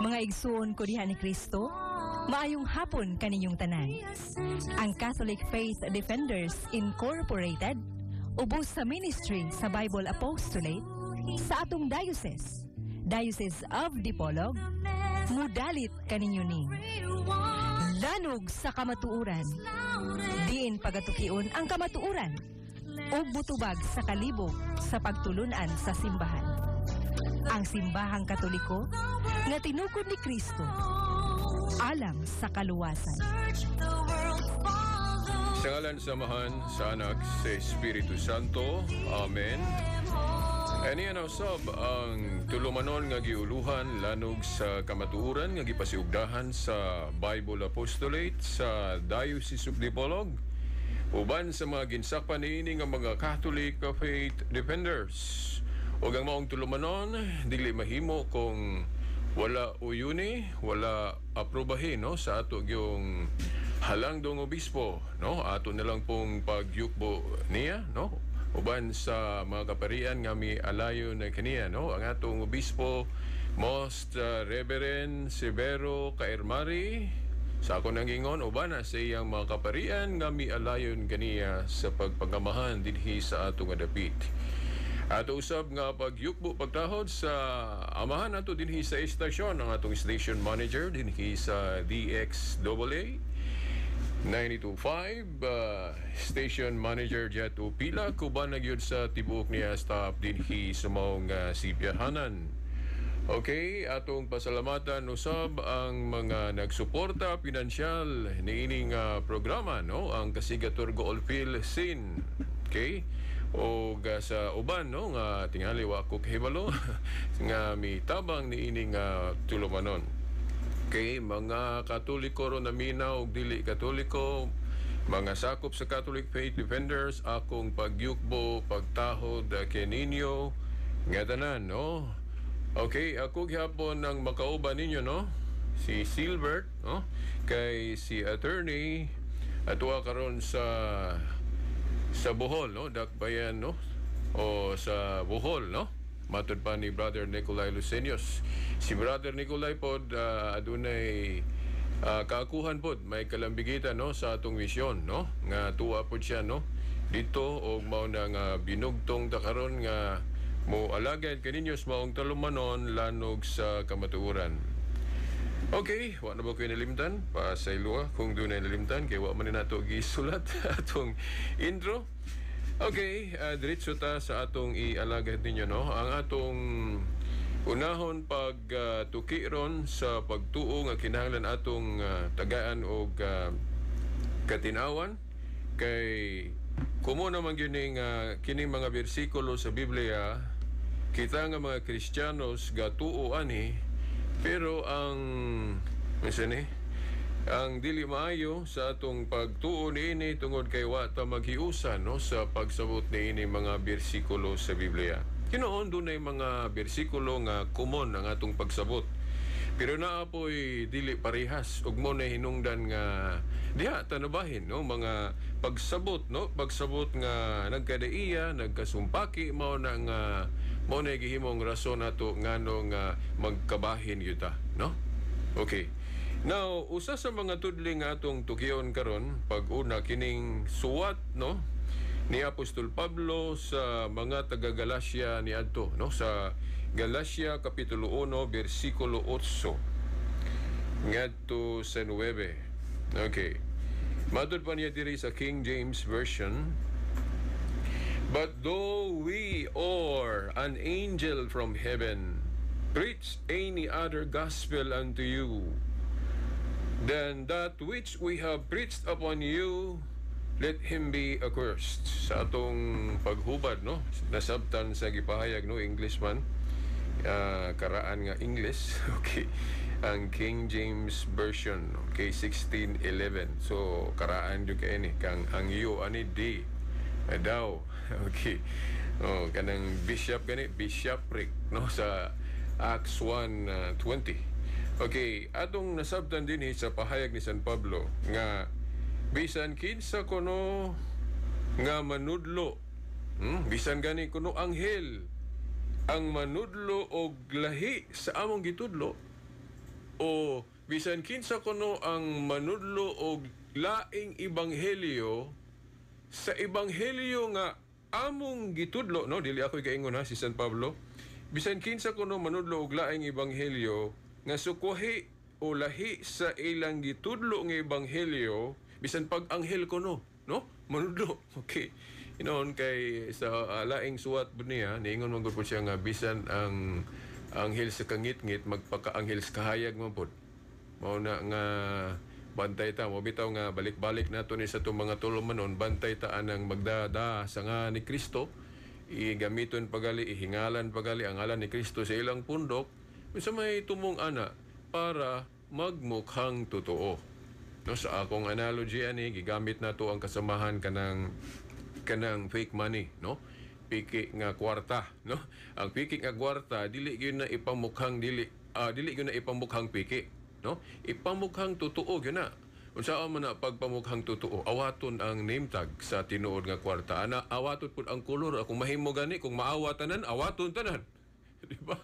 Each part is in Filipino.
Mga igsoon ko diha ni Kristo, maayong hapon kaninyong tanan. Ang Catholic Faith Defenders Incorporated, ubos sa ministry sa Bible Apostolate sa atong Diocese of Dipolog, mudalit kaninyo ning lanog sa kamatuuran, diin pagatukion ang kamatuuran, ug butubag sa kalibog sa pagtulunan sa simbahan. Ang simbahang Katoliko nga tinukod ni Kristo alang sa kaluwasan. Sa ngalan samahan sa Anak sa Espiritu Santo. Amen. Aniya na usab ang tulumanon nga giuluhan lanog sa kamatuuran nga gipasiugdahan sa Bible Apostolate sa Diocese of Dipolog uban sa mga ginsakpan niini nga mga Catholic Faith Defenders. O ang maong tulumanon, dili mahimo kung wala uyuni, wala aprobahin no, sa ato yung halangdong obispo. No? Ato nilang pong pagyukbo niya. No? Uban sa mga kaparian nga mi alayo na kaniya. No? Ang atong obispo, Most Reverend Severo Caermari, sa ako nang ingon, uban na sa iyang mga kaparian nga mi alayon kaniya sa pagpagamahan dinhi sa atong adapit. Ato usab nga pagyukbo pagtahod sa amahan nato dinhi sa estasyon ang atong station manager dinhi sa DXAA 925 station manager Jet Upila kuban na gyud sa tibuok niya staff dinhi sa maong sipiahanan. Okay, atong pasalamatan usab ang mga nagsuporta pinansyal niining programa no, ang Kasigator Goolfil Sin. Okay? O sa uban no nga tingali wa ko kahibalo nga mitabang niining tulumanon. Okay, mga Katoliko ro na minaw og dili Katoliko, mga sakop sa Catholic Faith Defenders, akong pagyukbo pagtahod kaninyo nga tanan no. Okay, ako gihapon nang makauban ninyo no, si Silbert no, kay si attorney atua karon sa Bohol no, Dakbayan no, o sa Bohol no, matud pa ni Brother Nicolay Lucenios. Si Brother Nicolay pod adunay kaakuhan pod may kalambigitan no sa atong misyon no, nga tuwa pod siya no dito og mao na nga binugtong ta karon nga mo alagad kaninyo sa maong talumanon lanog sa kamatuuran. Okay, wa na ba ko nalimtan? Pasaylo kung doon na nalimtan, kaya wa man nato gisulat atong intro. Okay, diretso ta sa atong ialagad ninyo no. Ang atong unahon pag tukiron sa pagtuo nga kinahanglan atong tagaan og katinawan kay kumo naman gining kining mga bersikulo sa Biblia kita nga mga Kristiyanos gatuo ani. Pero ang dili maayo sa atong pagtuo niini tungod kay wa ta maghiusan no sa pagsabot niini mga bersikulo sa Biblia. Kinoon dunay mga bersikulo nga common ang atong pagsabot. Pero naapoy dili parehas ug mo na hinungdan nga diha tanabahin no mga pagsabot no, pagsabot nga nagkadaiya, nagkasumpaki mao na nga mao na gihimong rason nato ngano nga magkabahin gyud ta no. Okay. Now, usa sa mga tudling nga atong tukiyon karon pag-una kining suwat no ni Apostol Pablo sa mga taga-Galacia niadto no sa Galacia kapitulo 1 bersikulo 8 ngadto sa 9. Okay. Matud pa niya diri sa King James Version. But though we or an angel from heaven preach any other gospel unto you than that which we have preached upon you, let him be accursed. Sa atong paghubad, no? Nasabtan sa gipahayag, no? English man. Karaan nga English. Okay. Ang King James Version, okay, 1611. So, karaan yung kaya ni. Kang ang iyo, ani di. Daw. Okay. Oh, kanang bishop gani, bishopric, no? Sa Acts 1:20. Okay. Atong nasabtan din sa pahayag ni San Pablo nga bisan kinsa kuno nga manudlo, bisan gani kuno anghel ang manudlo og lahi sa among gitudlo, o bisan kinsa kuno ang manudlo og laing ebanghelyo sa ebanghelyo nga among gitudlo, no? Dili ako kaingon ha, si San Pablo. Bisan kinsa kuno manudlo og laing ebanghelyo nga sukwahi o lahi sa ilang gitudlo nga ebanghelyo, bisan pag anghel kuno, no? Manudlo. Okay. Inoon kay sa laing suwat bu niya, niingon man gud po siya nga bisan ang anghel sa kangit-ngit magpaka-anghel sa kahayag man pod. Mao na nga bantay ta, mo bitaw nga balik-balik nato ni sa itong mga tulumanon, bantay ta anang magdada sa nga ni Kristo, igamiton pagali, ihingalan pagali ang ngalan ni Kristo sa ilang pundok, sa may tumong ana para magmukhang totoo. No, sa akong analogy ani, gigamit nato ang kasamahan kanang fake money, no? Piki nga kwarta, no? Ang piki nga kwarta dili gyud na ipamukhang dili gyud na ipamukhang piki. No? Ipamukhang totoo gyud na. Unsa man na pagpamukhang totoo? Awaton ang name tag sa tinuod nga kwarta. Ana awaton pud ang kolor. Kung mahimo gani, kung maawa tanan, awaton tanan. Di ba?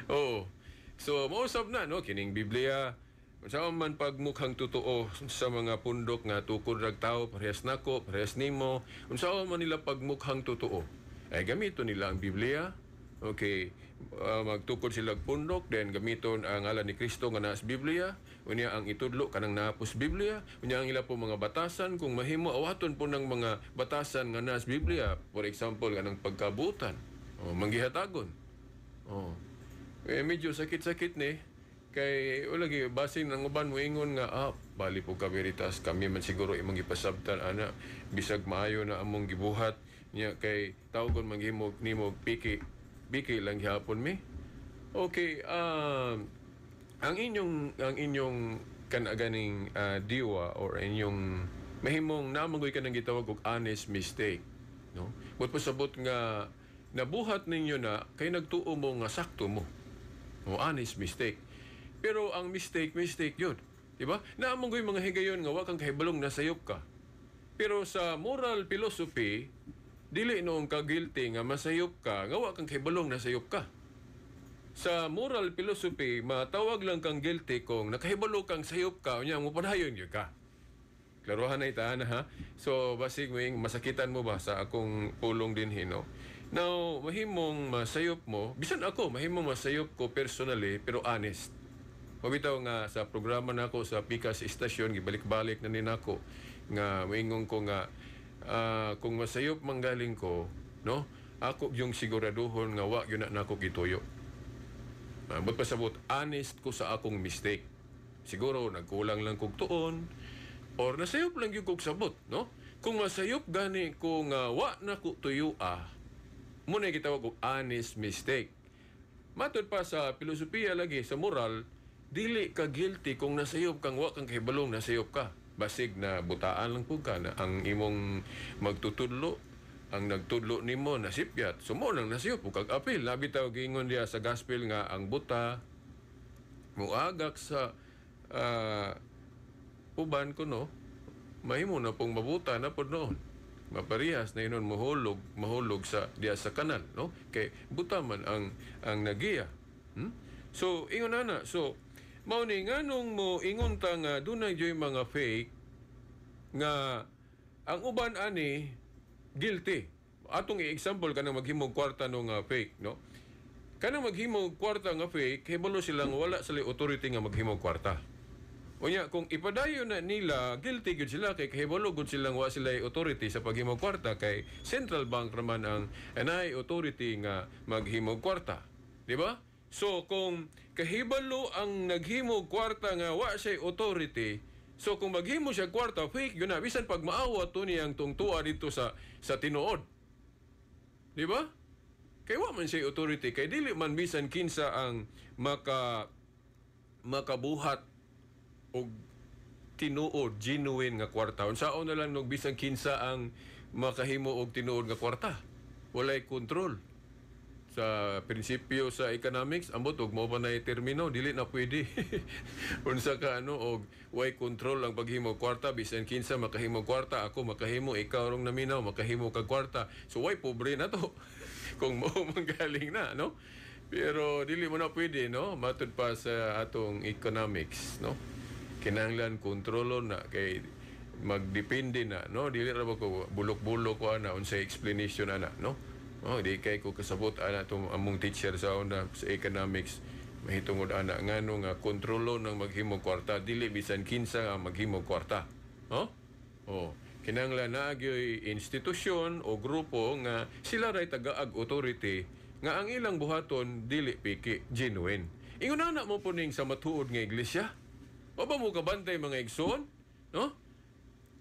Oh. So mausab na, no, kining Biblia. Unsa man pagmukhang totoo sa mga pundok nga tukod rag tao, parehas nako, parehas nimo. Unsa man nila pagmukhang totoo? Ay gamito nila ang Biblia. Okay, magtukod sila pundok, then gamiton ang ngalan ni Kristo nga naa sa Biblia. Unya ang itudlo kanang naapos Biblia. Unya ang ila po mga batasan, kung mahimo awaton po ng mga batasan nga naa sa Biblia. For example, kanang pagkabutan, manggihatagon. Medyo sakit-sakit ni. Kay ulagi basin ng uban mo ingon nga bali po ka veritas, kami man siguro imong gipasabtan ana bisag maayo na among gibuhat niya kay tawgon manghimo nimo biki lang gihapon mi. Okay, ang inyong kanaganing diwa or inyong mahimong namangoy ka nang gitawag og honest mistake, no? But pasabot nga nabuhat ninyo na kay nagtuo mo nga sakto mo. Honest mistake. Pero ang mistake yun. Diba? Naamanggoy mga higayon nga wa kang kahibalong nasayop ka. Pero sa moral philosophy, dili noong ka guilty nga masayop ka, nga wa kang kahibalong nasayop ka. Sa moral philosophy, matawag lang kang guilty kung nakahibalo kang sayop ka, unya mo padayon yun ka. Klaruhan na itaan ha. So, basig mo masakitan mo ba sa akong pulong din hino. Now, mahimong masayop mo, bisan ako, mahimong masayop ko personally, pero honest. Mabitaw nga sa programa nako sa Pikas Station, gibalik-balik na ninako nga moingon ko nga kung masayop manggaling ko, no? Ako yung siguraduhon nga wa gyud na nako gituyo. Magpasabot honest ko sa akong mistake. Siguro nagkulang lang kog tuon or nasayop lang gyud kog sabot, no? Kung masayop gani ko nga wa nako tuyo muna gitawag og honest mistake. Matod pa sa filosofiya lagi sa moral, dili ka guilty kung nasayop kang wa kang kahibalong nasayop ka. Basig na butaan lang po ka na ang imong magtutudlo, ang nagtudlo nimo nasipyat. Sumo nang nasayop po kag apil. Labi taw giingon diya sa gospel nga ang buta muagak sa uban ko, no? Mahimo na pong mabuta na pod noon. Maparihas na inon mahulog sa diya sa kanal, no? Kay buta man ang nagiya. So ingon ana, so mao ni nganong mo ingon ta nga dunay joy mga fake nga ang uban ani guilty. Atong i-example kanang maghimog kwarta no nga fake, no? Kanang maghimog kwarta nga fake, hibalo silang wala sila authority nga maghimog kwarta. Unya kung ipadayon na nila, guilty gud sila kay kahibalo gud silang wa sila authority sa paghimog kwarta kay Central Bank raman ang anay authority nga maghimog kwarta. Di ba? So kung kahibalo ang naghimog kwarta nga wa siya authority, so kung maghimo siya kwarta, fake yun na. Bisan pag maawa to niyang tungtua dito sa tinuod. Di ba? Kay wa man siya authority, kay dili man bisan kinsa ang makabuhat og tinuod, genuine nga kwarta. Unsaon na lang nog bisan kinsa ang makahimo og tinuod nga kwarta. Walay kontrol. Sa prinsipyo sa economics, ambot og mao pa na termino, dili na pwede. Unsa ka og way control ang paghimo og kwarta, bisan kinsa makahimo og kwarta, ako makahimo, ikaw rong naminaw makahimo kag kwarta. So way pobre na to. Kung mo manggaling na, no? Pero dili mo na pwede, no? Matud pa sa atong economics, no? Kinahanglan kontrolo na kay magdepende na, no? Dili ra ba ko bulok-bulok ko ana unsay explanation ana, no? Oh, di kay ko kasabot ana tong among teacher sa una sa economics mahitungod ana ngano nga kontrolo ng maghimog kwarta, dili bisan kinsa ang maghimog kwarta. Oh? Oh, kinahanglan na gyoy institusyon o grupo nga sila ray taga-ag authority nga ang ilang buhaton dili piki genuine. Ingon na mo po ning sa matuod nga iglesia. O ba mo kabantay mga igsoon? No?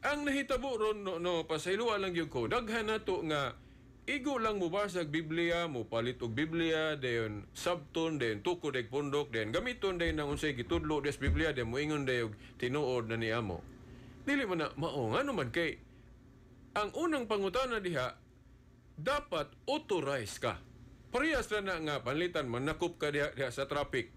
Ang nahitabo ron no pasayloa lang gyud ko. Daghan nato nga igo lang mo basag Biblia, mo palit og Biblia, dayon sabton, dayon tukod eg pundok, dayon gamiton dayon nang unsay gitudlo des Biblia, dayon moingon dayon tinuod na niamo. Dili man na mao ngano man kay ang unang pangutana diha dapat authorize ka. Parehas na nga panlitan manakop ka diha sa traffic.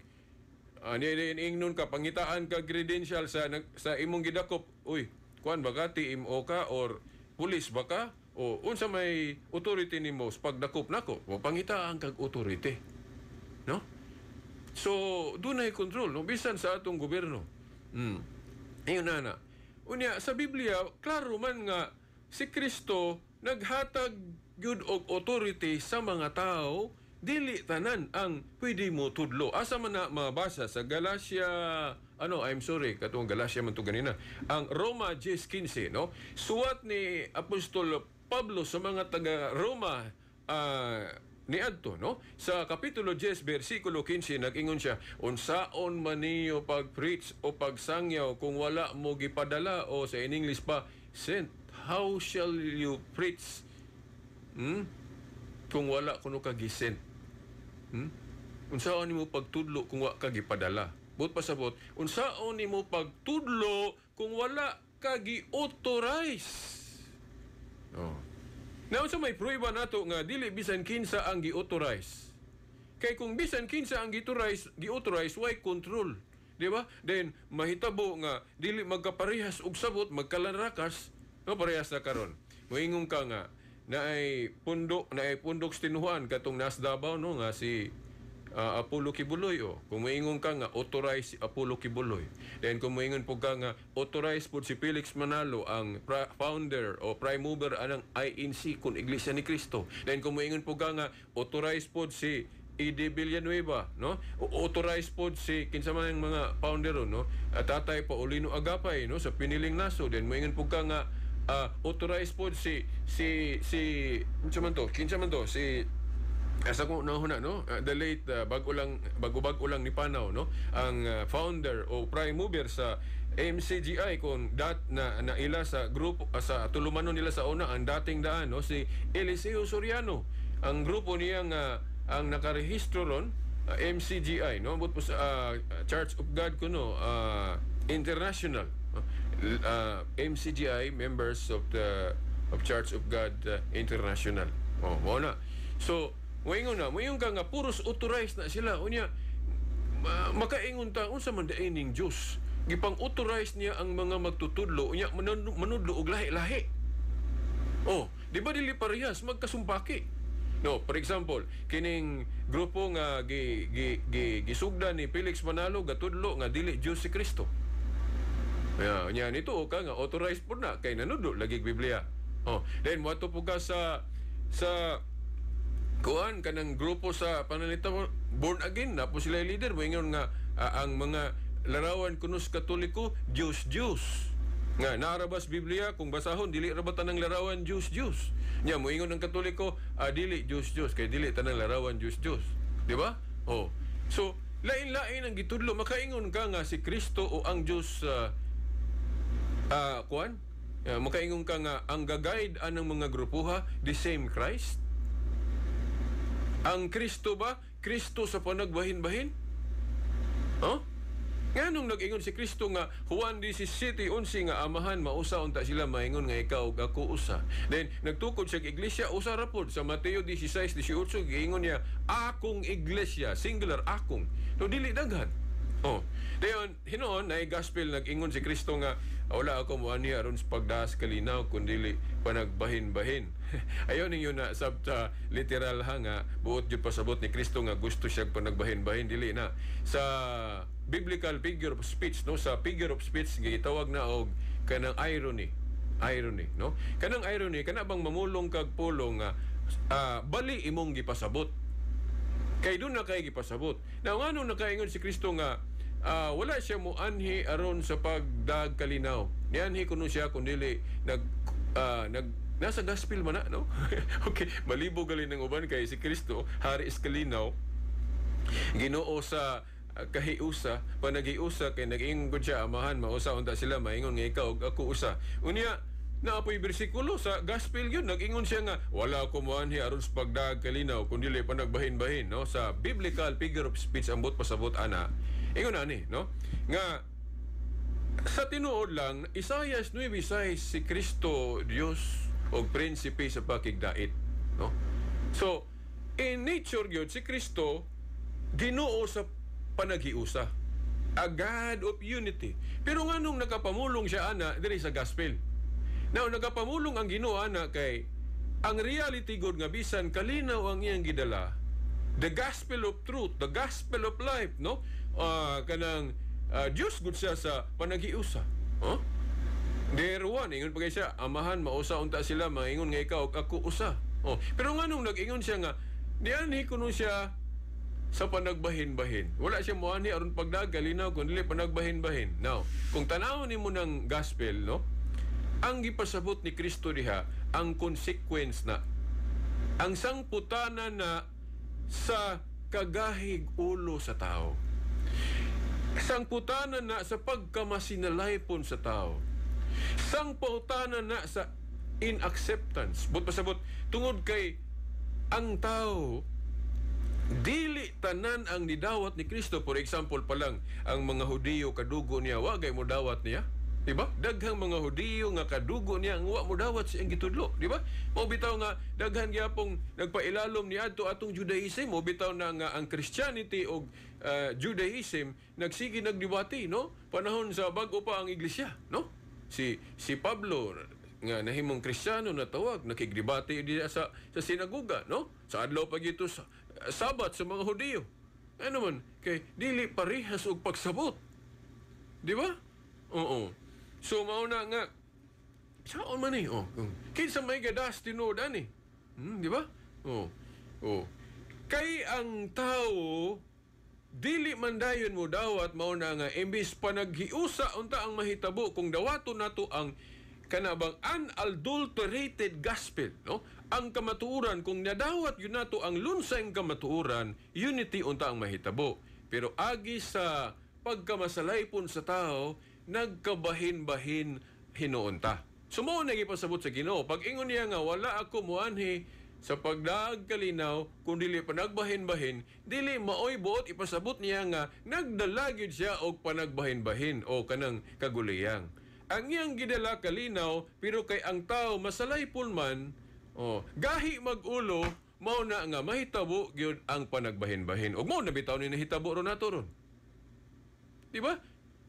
Ingnon ka, pangitaan ka credential sa imong gidakop. Uy, kuan ba ka, TMO ka, or pulis ba ka? O unsa may authority nimo sa pagdakop nako? O pangitaan kag authority. No? So, dunay control, no? Bisan sa atong gobyerno. Ayun na. Unya, sa Biblia, klaro man nga, si Kristo naghatag gyud og authority sa mga tao. Dili tanan ang pwede mo tudlo. Asa man na mabasa sa Galacia, katong Galacia man to ganina. Ang Roma 10:15, no? Suwat ni Apostol Pablo sa mga taga Roma niadto, no? Sa kapitulo 10 bersikulo 15 nag-ingon siya, unsaon man niyo pag-preach o pagsangyaw kung wala mo gipadala, o sa in English pa, sent. How shall you preach? Kung wala kuno ka gisent. Unsaon nimo pagtudlo kung wa ka gipadala? But pasabot, unsaon nimo pagtudlo kung wala ka gi-authorize? Oh. Now sa may prueba nato nga dili bisan kinsa ang gi-authorize. Kay kung bisan kinsa ang gi-authorize, why control? Di ba? Then mahitabo nga dili magkaparehas og sabot, magkalarakas, no parehas na karon. Moingon ka nga naay pundok tinuhan katong nas Davao, no nga si Apollo Kibuloy, o kung moingon ka nga authorized si Apollo Kibuloy, then kung moingon po ka nga authorized po si Felix Manalo ang founder o prime mover anang INC kun Iglesia ni Cristo, then kung moingon po ka nga authorized po si E.D. Villanueva, no? Authorized po si kinsa man ang mga founder ron, no? Tatay Paulino Agapay, no, sa Piniling Naso, then moingon po ka nga authorized po si kinsa man to si asa ko nahuna, no, the late bago lang ni Panaw, no, ang founder o prime mover sa MCGI kung na ila sa grupo sa tulumanon nila sa una ang dating daan, no, si Eliseo Soriano, ang grupo niya nga ang nakarehistro ron MCGI, no, but po sa Church of God kuno International, MCGI, members of Church of God International. Mo na. So, moingon ka nga puros authorized na sila. Unya makaingon ta unsa man daay ning Dios. Gipang-authorize niya ang mga magtutudlo, unya manudlo og lahi-lahi. Di ba dili parehas magkasumpaki? No, for example, kining grupo nga gisugdan ni Felix Manalo gatudlo nga dili Dios si Kristo. Nya nito ka nga authorized po na kay nanudlo lagi Biblia. Then wato po ka sa kanang grupo sa pananita born again na po sila leader, moingon nga ang mga larawan kunos Katoliko, Diyos. Nga narabas Biblia kung basahon dili ra ba tanang larawan Diyos. Nya moingon ang Katoliko, dili Diyos kay dili tanang larawan Diyos. Di ba? Oh. So lain-lain ang gitudlo, makaingon ka nga si Kristo o ang Diyos makaingon ka nga ang gagayad anang mga grupuha the same Christ. Ang Kristo ba? Kristo sa panagbahin-bahin? Oh? Nganong nag-ingon si Kristo nga Juan 17:11 nga amahan mausa unta sila maingon nga ikaw ug ako usa. Then nagtukod sa iglesia usa ra pod sa Mateo 16:18 giingon niya akong iglesia, singular akong. No dili daghan. Oh. Dayon hinuon na gospel nag-ingon si Kristo nga wala ako moani aron sa pagdaas kalinaw kundi panagbahin-bahin. Ayon ninyo na sab sa literal ha nga buot jud pasabot ni Kristo nga gusto siya panagbahin-bahin dili na sa biblical figure of speech no, sa figure of speech gitawag na og kanang irony no, kanang irony kana bang mamulong kag pulong nga bali imong gipasabot kay doon na kay gipasabot. Now ngano nakaingon si Kristo nga wala siya mo anhi aron sa pagdag kalinaw. Nianhi kuno siya kundi nasa gospel man na, no? Okay, malibog gali ng uban kay si Kristo hari is kalinaw. Ginoo sa kahiusa, panagiusa kay nag-ingon siya amahan mausa unta sila maingon nga ikaw ug ako usa. Unya naapoy bersikulo sa gospel yun nag-ingon siya nga wala ko moanhi aron sa pagdag kalinaw kundi panagbahin-bahin, no? Sa biblical figure of speech ambot pasabot ana. Ingon ani, no? Nga sa tinuod lang Isaias 9:6 si Kristo Dios o prinsipe sa pakigdait, no? So in nature gyud si Kristo Ginoo sa panaghiusa, a God of unity. Pero nganong nakapamulong siya ana diri sa gospel. Now nakapamulong ang Ginoo ana kay ang reality god nga bisan kalinaw ang iyang gidala, the gospel of truth, the gospel of life, no? Kanang Diyos gud siya sa panaghiusa. There one, ingon pa siya, amahan mausa unta sila maingon nga ikaw ug ako usa. Pero nganong nag-ingon siya nga dianhi kuno siya sa panagbahin-bahin. Wala siya moanhi aron pagdagalinaw kundi panagbahin-bahin. Now, kung tanawon nimo ng gospel, no? Ang gipasabot ni Kristo diha ang consequence na ang sangputana na sa kagahig ulo sa tao. Sangputana na sa pagkamasinalaipon sa tao. Sangputana na sa inacceptance. But pasabot tungod kay ang tao dili tanan ang nidawat ni Kristo. For example pa lang, ang mga Hudiyo kadugo niya wagay mo dawat niya, di ba? Daghang mga Hudiyo nga kadugo niya ang wa mo dawat siyang gitudlo, di ba? Mo bitaw nga daghan gyapong nagpailalom ni adto atong Judaism, mo bitaw na nga ang Christianity o Judaism nagsige nagdebate, no? Panahon sa bag-o pa ang iglesia, no? Si Pablo nga nahimong Kristiyano na tawag nakigdebate diya sa sinagoga, no? Sa adlaw pa gito sa Sabat sa mga Hudiyo. Ano man kay dili parehas og pagsabot. Di ba? Oo. So mao na nga saon man ni kinsa may gadas tinuod ani. Di ba? Kay ang tao dili man dayon mo dawat mao na nga imbis panaghiusa unta ang mahitabo kung dawaton nato ang kanabang unadulterated gospel, no? Ang kamatuoran kung nadawat yun nato ang lunsang kamatuoran, unity unta ang mahitabo. Pero agi sa pagkamasalaypon sa tao, nagkabahin-bahin hinuunta. Sumo na gipasabot sa Ginoo. Pag ingon niya nga wala ako moanhi sa pagdaag kalinaw kung dili panagbahin-bahin, dili maoy buot ipasabot niya nga nagdalagid siya og panagbahin-bahin o kanang kaguliyang. Ang iyang gidala kalinaw, pero kay ang tao masalaypon man, gahi mag-ulo, mao na nga mahitabo gyud ang panagbahin-bahin. O mao na bitaw ni nahitabo ron nato ron. Di ba?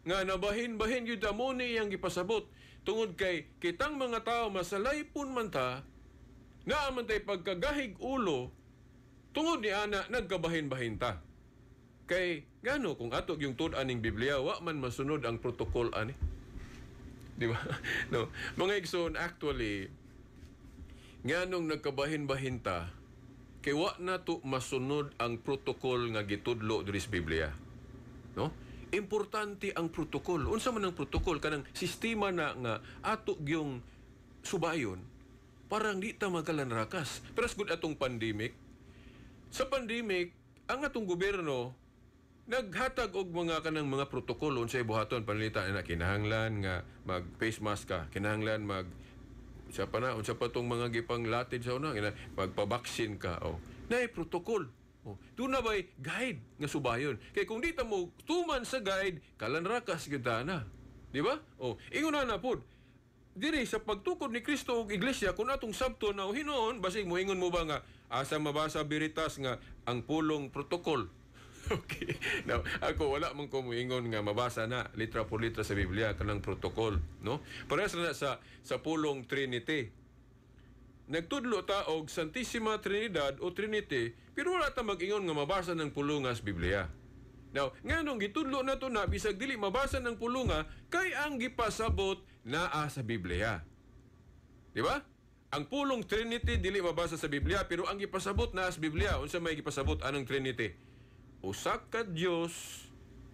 Nga nabahin-bahin gyud amo ni iyang gipasabot tungod kay kitang mga tao masalaypon man ta, naaman tay pagkagahig ulo, tungod ni ana nagkabahin-bahin ta. Kay ngano kung ato yung tud-an ning Biblia, wa man masunod ang protocol ani. Di ba? No. Mga igsoon, actually, nganong nagkabahin-bahin ta, kay wa na to masunod ang protocol nga gitudlo diri sa Biblia. No? importante ang protokol. Unsa man ang protokol kanang sistema na nga ato gyung subayon parang di ta magkalanrakas. Pero sa good atong pandemic, sa pandemic, ang atong gobyerno naghatag og mga kanang mga protokol unsay buhaton panlita na kinahanglan nga mag face mask ka, kinahanglan mag unsa pa tong mga gipang latid sa una, magpa-vaccine ka. Naay protokol. Doon na ba'y guide nga subayon? Kaya kung di ta mo tuman sa guide, kalanrakas kita na. Di ba? Ingon na po. Diri sa pagtukod ni Kristo og iglesia, kung atong sabto na hinoon, basig mo ingon mo ba nga, asa mabasa biritas nga ang pulong protokol. Okay. Now, ako wala man ko moingon nga mabasa na litra por litra sa Biblia kanang protokol, no? Parehas na sa pulong Trinity. Nagtudlo ta og Santissima Trinidad o Trinity, pero wala ta mag-ingon nga mabasa ng pulunga sa Biblia. Now, nganong gitudlo na to na bisag dili mabasa ng pulunga kay ang gipasabot naa sa Biblia. Di ba? Ang pulong Trinity dili mabasa sa Biblia, pero ang gipasabot naa sa Biblia. Unsa may gipasabot anong Trinity? Usa ka Dios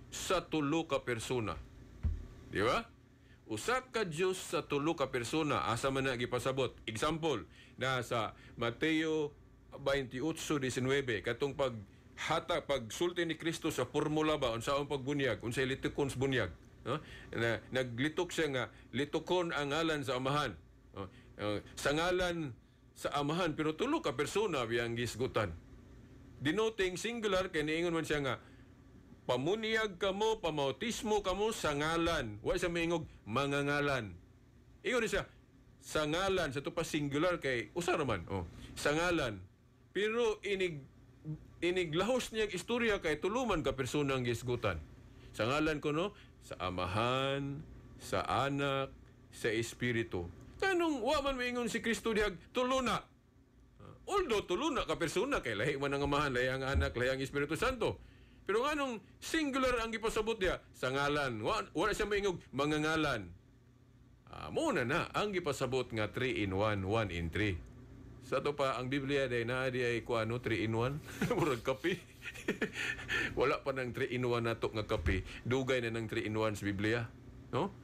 sa tulo ka persona. Di ba? Usa ka Dios sa tulo ka persona, asa man na gipasabot. Example, na sa Mateo 28:19, katong pagsulti ni Kristo sa formula ba unsaon pagbunyag, unsay litukon sa bunyag, no? Na naglitok siya nga litukon ang ngalan sa Amahan. Sa ngalan sa Amahan, pero tulo ka persona biyang gisgutan. Denoting singular kay niingon man siya nga pamunyag kamo, pamautismo kamo sa ngalan. Wa siya maingog mga ngalan. Ingon siya sa ngalan, sa to pa singular kay usa raman. Sa ngalan. Pero iniglahos niya istorya kay tuluman ka persona ang gisgutan. Sa ngalan ko no, sa Amahan, sa Anak, sa Espiritu. Kanong wa man mainggon si Kristo diag tuluna. Although tuluna ka persona kay lahi man ang Amahan, lahi ang Anak, lahi ang Espiritu Santo. Pero anong singular ang gipasabot niya sa ngalan? Wala siya maingog mga ngalan. Muna na ang gipasabot nga 3 in 1, 1 in 3. Sa to pa ang Biblia day na di ay kuano 3 in 1, murag kape. Wala pa nang 3 in 1 nato nga kape. Dugay na ng 3 in 1 sa Biblia, no?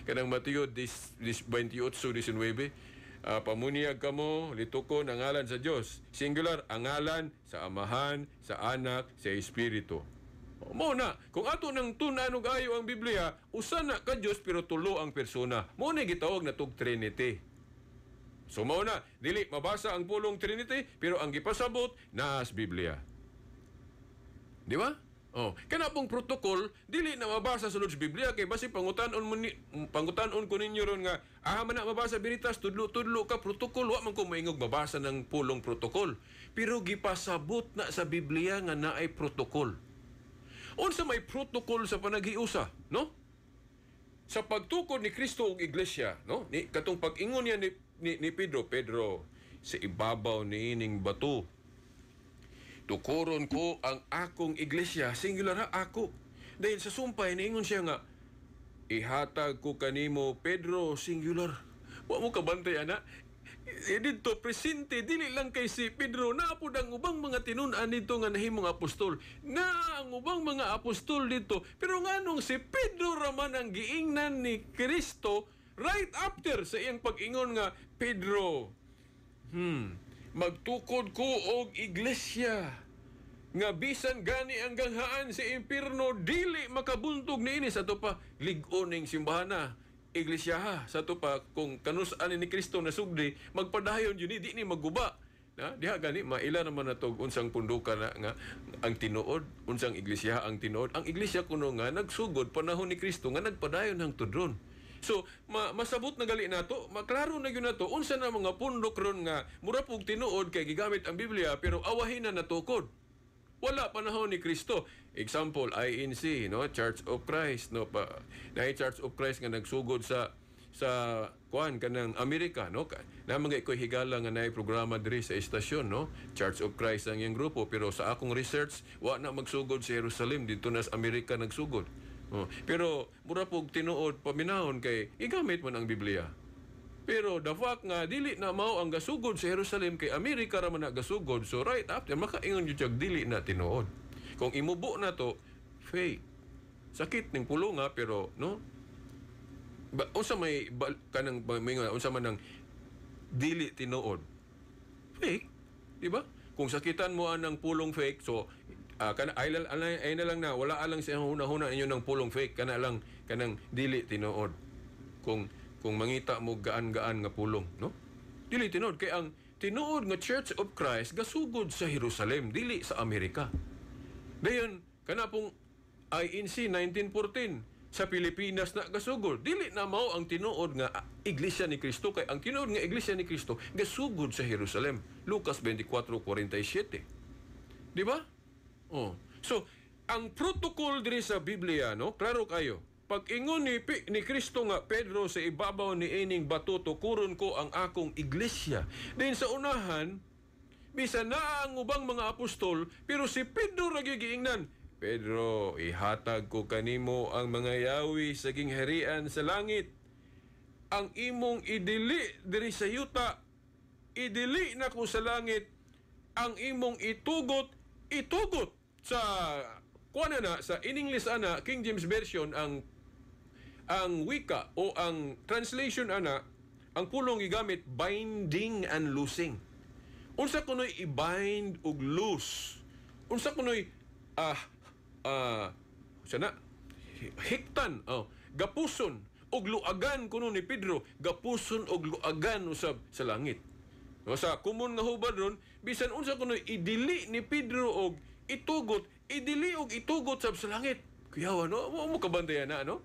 Kanang Mateo 28:19. Pamunyag kamo, litukon ang ngalan sa Dios. Singular, ang ngalan sa Amahan, sa Anak, sa Espiritu. Muna, kung ato nang tunanog ayo ang Biblia, usa na ka Dios pero tulo ang persona. Muna gitawag na tug Trinity. So muna, dili mabasa ang pulong Trinity, pero ang gipasabot naa sa Biblia. Di ba? Kana pong protokol dili na mabasa sa Lord's Biblia kay basi pangutanon ko ninyo ron nga man na mabasa biritas tudlo ka protokol wa man ko maingog mabasa ng pulong protokol, pero gipasabot na sa Biblia nga naay protokol. Unsa may protokol sa panaghiusa, no? Sa pagtukod ni Kristo og iglesia, no? Katong pag-ingon niya ni Pedro, sa ibabaw niining bato tukuron ko ang akong iglesia, singular ha, ako. Dahil sa sumpay, niingon siya nga, ihatag ko kanimo, Pedro, singular. Wa mo kabantay, ana. Dito, presente, dili lang kay si Pedro, naapod ang ubang mga tinunan dito nga nahimong apostol. Na ang ubang mga apostol dito. Pero nganong si Pedro raman ang giingnan ni Kristo right after sa iyang pag-ingon nga, Pedro, magtukod ko og iglesia nga bisan gani ang ganghaan sa impierno dili makabuntog niini sa to pa lig-oning simbahan iglesia ha sa to pa kung kanus-an ni Kristo na sugdi magpadayon yun di ni magguba na diha gani maila naman natog unsang pundukan na nga ang tinuod unsang iglesia ang tinuod ang iglesia kuno nga nagsugod panahon ni Kristo nga nagpadayon hang tudron. So, masabot na gali nato, maklaro na yun nato, unsa na mga pundok ron nga, mura pong tinuod kay gigamit ang Biblia, pero awahin na natukod. Wala panahon ni Kristo. Example, INC, no? Church of Christ, no? Na Church of Christ nga nagsugod sa kanang Amerika, no? Na mga iko'y higala nga na programa diri sa estasyon, no? Church of Christ ang iyang grupo, pero sa akong research, wa na magsugod sa Jerusalem, dito na sa Amerika nagsugod. Pero mura pog tinuod paminahon kay igamit man ang Biblia. Pero the fact nga dili na mao ang gasugod sa Jerusalem kay Amerika ra man na gasugod, so right after makaingon jud dili na tinuod. Kung imubo na to faith. sakit ning pulo nga pero no unsa may kanang may unsa man nang dili tinuod fake, di ba? Kung sakitan mo anang pulong fake, so kana ay na lang na wala alang sa hunahuna inyo ng pulong fake, kana lang kanang dili tinuod. Kung mangita mo gaan-gaan nga pulong, no? Dili tinuod kay ang tinuod nga Church of Christ gasugod sa Jerusalem, dili sa Amerika. Dayon kana pong INC 1914 sa Pilipinas na gasugod. Dili na mao ang tinuod nga Iglesia ni Cristo kay ang tinuod nga Iglesia ni Cristo gasugod sa Jerusalem. Lucas 24:47. Di ba? Oh. So, ang protocol diri sa Biblia, no? Klaro kayo. Pag ingon ni Cristo nga Pedro sa ibabaw ni ining bato tukuron ko ang akong iglesia. Din sa unahan bisan na ang ubang mga apostol pero si Pedro ra giingnan. Pedro, ihatag ko kanimo ang mga yawi sa gingharian sa langit. Ang imong idili diri sa yuta, idili na ko sa langit. Ang imong itugot sa kuana na sa in English ana King James Version ang wika o ang translation ana ang pulong gigamit binding and loosing. Unsa kunoy i-bind ug loose? Unsa kunoy sana hiktan gapuson og luagan kuno ni Pedro, gapuson og luagan usab sa langit. No, sa common nga hubad ron bisan unsa kuno idili ni Pedro og itugot, idili og itugot sab sa langit. Kuyawa no, mo kabantayan na no?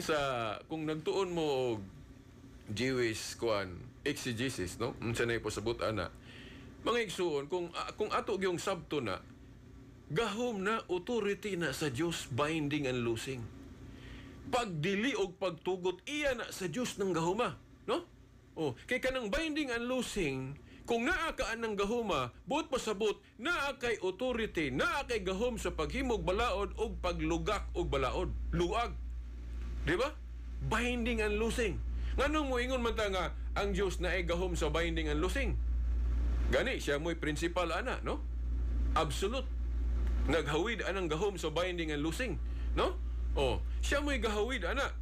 Sa kung nagtuon mo og Jewish exegesis no, unsa nay pasabot ana. Mga igsuon kung ato gyung sabto na gahom na authority na sa Dios binding and loosing. Pagdili og pagtugot iya na sa Dios ng gahuma, no? Oh, kay kanang binding and loosing kung naa ka anang gahuma, buot pasabot naa kay authority, naa kay gahom sa paghimog balaod og paglugak og balaod, luag. Di ba? Binding and loosing. Nganong mo ingon man ta nga ang Dios na ay gahom sa binding and loosing? Gani siya mo'y principal ana, no? Absolute. Naghawid anang gahom sa binding and loosing, no? Oh, siya mo'y gahawid ana.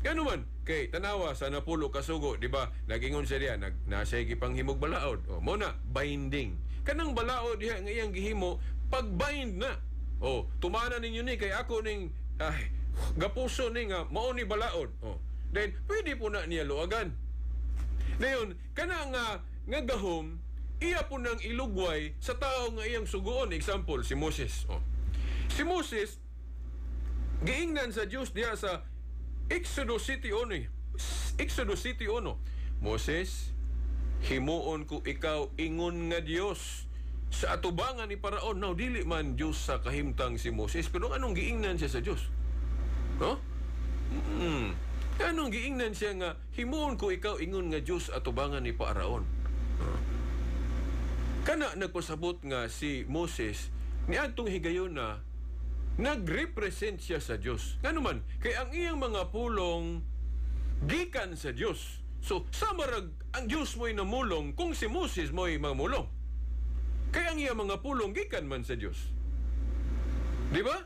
Kano man kay tanawa sa napulo kasugo, di ba? Nagingon siya diya nasay gipanghimog balaod. Oh, mo na binding. Kanang balaod diha nga iyang gihimo pag-bind na. Oh, tumana ninyo ni kay ako ning gapuso ni nga mao ni balaod. Oh, then pwede po na niya luagan. Dayon kana nga gahom iya po nang ilugway sa tao nga iyang sugoon. Example, si Moses. Oh. Si Moses, giingnan sa Diyos diya sa Exodus City 1. Moses, himuon ko ikaw ingon nga Diyos sa atubangan ni Paraon. Now, dili man Diyos sa kahimtang si Moses, pero anong giingnan siya sa Diyos? No? Anong giingnan siya nga, himuon ko ikaw ingon nga Diyos atubangan ni Paraon? Kana nagpasabot nga si Moses ni adtong higayon na nagrepresent siya sa Dios. Ngano man kay ang iyang mga pulong gikan sa Dios. So samarag ang Dios mo'y namulong kung si Moses mo'y mamulong. Kay ang iyang mga pulong gikan man sa Dios. Di ba?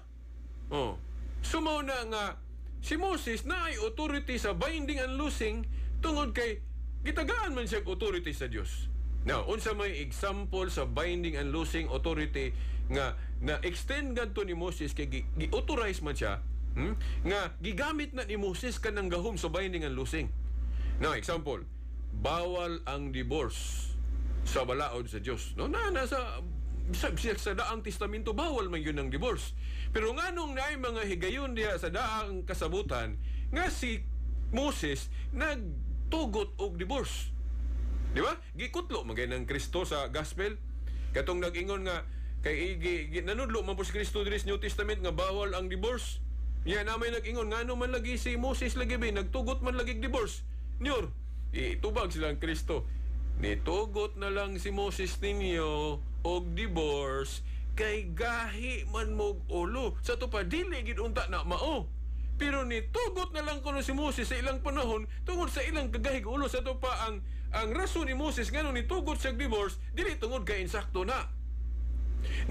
Oh. Sumaw na nga si Moses na ay authority sa binding and loosing tungod kay gitagaan man siya authority sa Dios. Now, unsa may example sa binding and loosing authority nga na-extend gadto ni Moses kay gi-authorize man siya nga gigamit na ni Moses kanang gahom sa binding and loosing. Now, example, bawal ang divorce sa balaod sa Dios. No, nasa daang testamento bawal man yun ang divorce. Pero nganong naay mga higayon diha sa daang kasabutan nga si Moses nagtugot og divorce. Di ba? Gikutlo magay ng Kristo sa gospel. Katong nag-ingon nga kay nanudlo man po si Kristo diri sa New Testament nga bawal ang divorce. Yan namay nag-ingon ngano man lagi si Moses lagi ba nagtugot man lagi divorce. Nyor, itubag silang Kristo. Nitugot na lang si Moses ninyo og divorce kay gahi man mog ulo. Sa to pa dili gid unta na mao. Pero nitugot na lang kuno si Moses sa ilang panahon tungod sa ilang kagahig ulo. Sa to pa ang rason ni Moses ngano nitugot siya divorce dili tungod kay insakto na.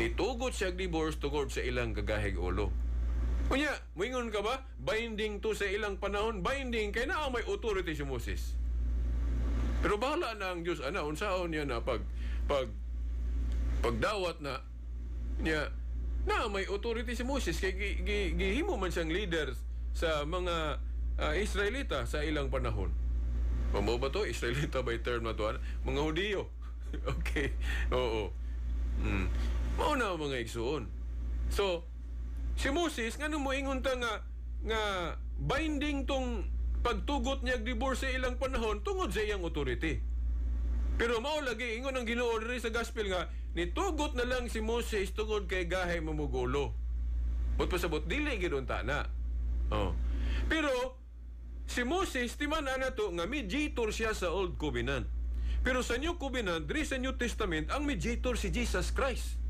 Nitugot siya divorce tungod sa ilang kagahig ulo. Unya, moingon ka ba? Binding to sa ilang panahon, binding kay naa may authority si Moses. Pero bahala na ang Diyos, unsaon niya na pagdawat na niya na may authority si Moses kay gihimo man siyang leader sa mga Israelita sa ilang panahon. Mao ba to? Israelita by term na to? Mga Hudiyo. Okay. Oo. Mao na mga igsoon. So, si Moses ngano mo ingon ta nga binding tong pagtugot niya divorce sa ilang panahon tungod sa iyang authority. Pero mao lagi ingon ang Ginoo diri sa gospel nga nitugot na lang si Moses tungod kay gahay mamugulo. But pasabot dili gid unta na. Oh. Pero si Moses timan ana to nga mediator siya sa Old Covenant. Pero sa New Covenant, diri sa New Testament, ang mediator si Jesus Christ.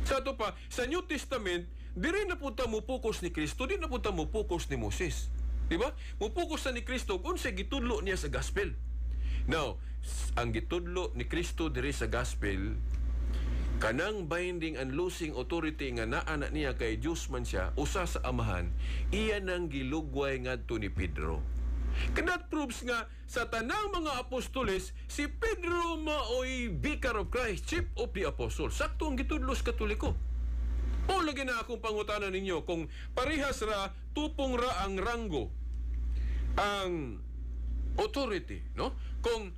Sa ato pa, sa New Testament, diri na punta mo focus ni Kristo, di na punta mo focus ni Moses. Di ba? Mo focus sa ni Kristo kung sa gitudlo niya sa gospel. Now, ang gitudlo ni Kristo diri sa gospel, kanang binding and losing authority nga naa na niya kay Diyos man siya, usa sa amahan, iya nang gilugway ngadto ni Pedro. That proves nga sa tanang mga apostoles, si Pedro maoy vicar of Christ, chief of the apostles. Sakto ang gitudlo sa Katoliko. O lagi na akong pangutanan ninyo kung parihas ra, tupong ra ang ranggo, ang authority, no? Kung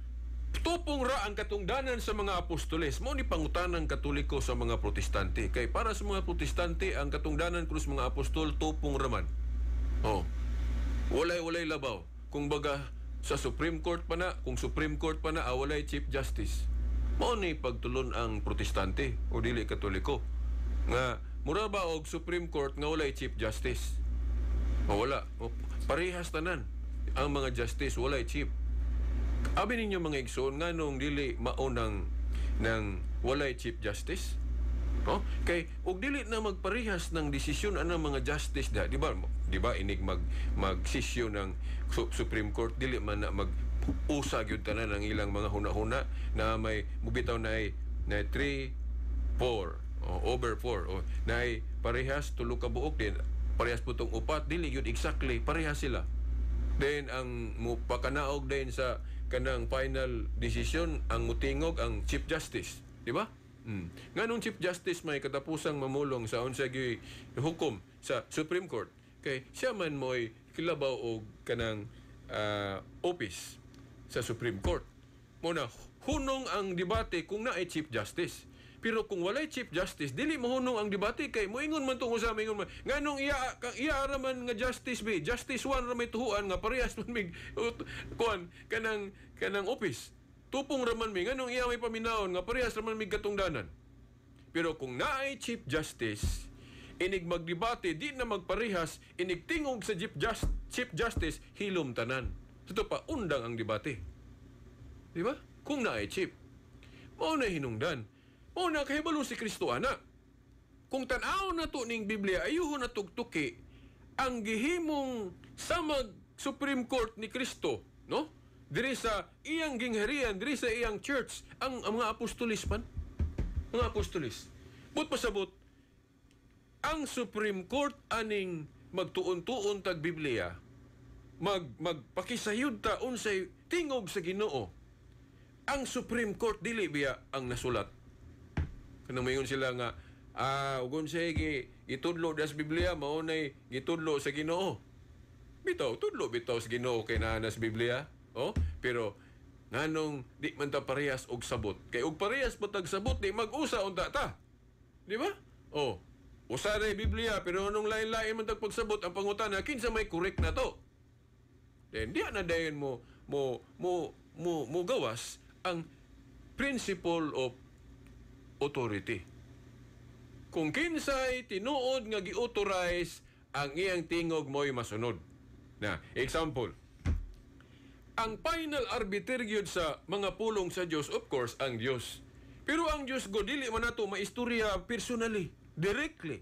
tupong ra ang katungdanan sa mga apostoles, mo ni pangutanang Katoliko sa mga Protestante. Kay para sa mga Protestante, ang katungdanan krus mga apostol, tupong raman. Oh, walay labaw. Kung baga, sa Supreme Court pa na, kung Supreme Court pa na, walay Chief Justice. Mo ni pagtulon ang Protestante o dili Katoliko. Nga, mura ba og Supreme Court nga walay Chief Justice? O wala. O, parehas tanan. Ang mga justice, walay chief. Abi ninyo mga igsoon, nga nung dili maunang ng walay Chief Justice? No? Kay og dili na magparehas ng desisyon anang mga justice da, di ba? Di ba inig magsisyon ng Supreme Court dili man na mag-usa gyud tanan ang ilang mga huna-huna na may mubitaw na 3 4 over 4 o na parehas tulo ka buok din parehas putong upat dili gyud exactly parehas sila. Then ang mupakanaog din sa kanang final decision ang mutingog ang Chief Justice, di ba? Nganong Chief Justice may katapusang mamulong sa unsa gyud hukom sa Supreme Court kay siya man mo'y kilabaw og kanang office sa Supreme Court. Muna hunong ang debate kung naay Chief Justice. Pero kung walay Chief Justice, dili mahunong ang debate kay moingon man tungod sa moingon man. Nganong iya raman nga justice be, Justice 1 ra may tuhuan nga parehas man mig kuan kanang office. Tupong raman mi nganong iya may paminaon nga parehas raman mig katungdanan. Pero kung naay Chief Justice, inig magdebate di na magparehas, inig tingog sa Chief Justice hilom tanan. Ito pa undang ang debate. Di ba? Kung naay Chief. Mao na hinungdan. O nakahibalo si Kristo ana. Kung tan-aw na to ning Biblia, ayuho na tugtuki ang gihimong samag Supreme Court ni Kristo, no? Diri sa iyang gingharian, diri sa iyang church, ang mga apostolis pan. Mga apostolis. But pasabot, ang Supreme Court aning magtuon-tuon tag Biblia, magpakisayud ta unsay tingog sa Ginoo. Ang Supreme Court dili biya ang nasulat. Kanang mayon sila nga ugon say gitudlo das Biblia mao nay gitudlo sa Ginoo. Bitaw tudlo bitaw sa Ginoo kay naa sa Biblia. Oh, pero nganong di man ta parehas og sabot. Kay og parehas patag sabot di mag-usa unta ta. Di ba? Oh, usa na Biblia pero anong lain-lain man tag pagsabot ang pangutana kinsa may correct na to. Then di na dayon mo gawas ang principle of authority. Kung kinsay tinuod nga gi-authorize ang iyang tingog mo'y masunod. Na, example, ang final arbiter gyud sa mga pulong sa Dios, of course, ang Dios. Pero ang Dios go dili man nato maistorya personally, directly.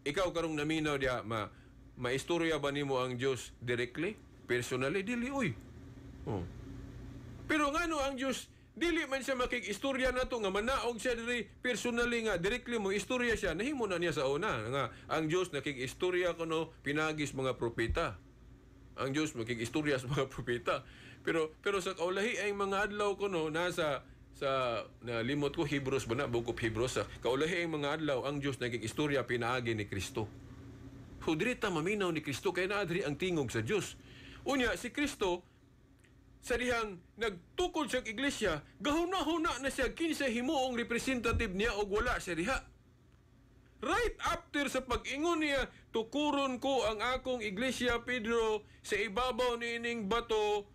Ikaw karong naminaw dia maistorya ba nimo ang Dios directly, personally dili oy. Oh. Pero ngano ang Dios dili man siya makikistorya na to nga manaog siya diri personally nga directly mo istorya siya nahimo na niya sa una nga ang Dios nakikistorya kuno pinagis mga propeta. Ang Dios makikistorya sa mga propeta. Pero sa kaulahi ay mga adlaw kuno nasa sa nalimot ko Hebrews ba na book of Hebrews sa kaulahi ay mga adlaw ang Dios nakikistorya pinaagi ni Kristo. Hudrita maminaw ni Kristo kay naa diri ang tingog sa Dios. Unya si Kristo sa dihang nagtukod sa iglesia, gahuna-huna na siya kinsa himuong representative niya o wala siya diha. Right after sa pag-ingon niya, tukuron ko ang akong iglesia, Pedro, sa ibabaw ni ining bato,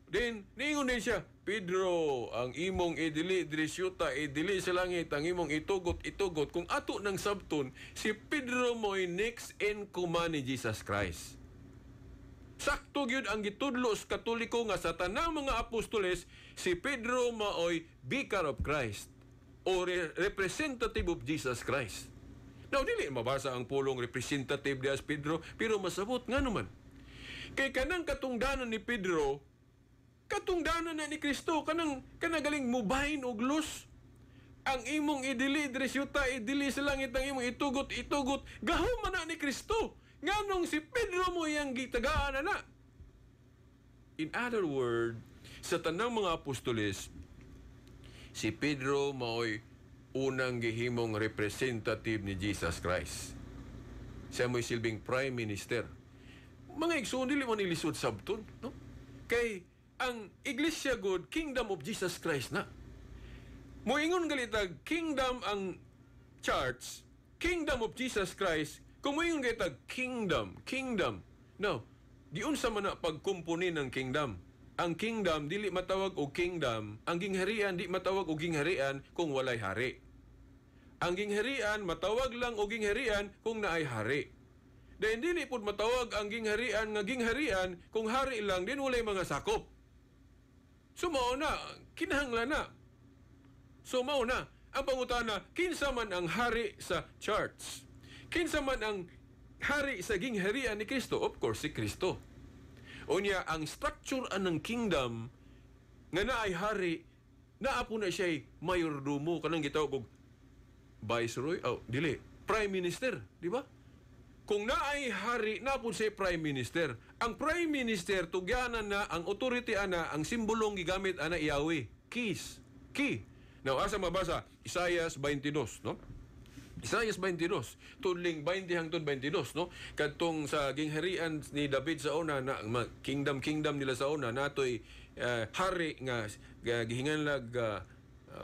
then niingon din siya, Pedro, ang imong idili, drisyuta, idili sa langit, ang imong itugot. Kung ato ng sabton, si Pedro mo'y next in command ni Jesus Christ. Sakto gyud ang gitudlo sa Katoliko nga sa tanang mga apostoles si Pedro maoy vicar of Christ o representative of Jesus Christ. Now dili mabasa ang pulong representative ni Pedro pero masabot nga naman. Kay kanang katungdanan ni Pedro katungdanan na ni Kristo kanang galing mubahin og lus. Ang imong idili drisyuta idili sa langit ang imong itugot gahuman na ni Kristo. Nganong si Pedro mo yang gitagaan na. In other word, sa tanang mga apostoles, si Pedro maoy unang gihimong representative ni Jesus Christ. Siya mo'y silbing prime minister. Mga igsoon, dili mo nilisod sabton, no? Kay ang Iglesia God, kingdom of Jesus Christ na. Moingon galitag, kingdom ang church, kingdom of Jesus Christ. Kung moingon galitag, kingdom. No, giun sa man na pagkumpunin ng kingdom. Ang kingdom, dili matawag og kingdom. Ang gingharian, di matawag og gingharian kung walay hari. Ang gingharian, matawag lang og gingharian kung naay hari. Dahil dili po matawag ang gingharian nga gingharian kung hari lang, din walay mga sakop. So, mao na, kinahanglan na. So, mao na, ang pangutana, kinsa man ang hari sa church? Kinsa man ang hari sa gingharian ni Kristo? Of course, si Kristo. Unya, ang structure ng kingdom nga naay hari, naapo na siya'y mayordomo, kanang gitawag og viceroy, prime minister, di ba? Kung naay hari, naapo siya prime minister. Ang prime minister, tugyanan na, ang authority ana, ang simbolong gigamit ana Yahweh. Key. Now, asa mabasa? Isaias 22, no? Isaias 22, tudling 20 hangtod 22, no? Kadtong sa gingharian ni David sa una, na kingdom nila sa una, natoy hari nga gihinganlag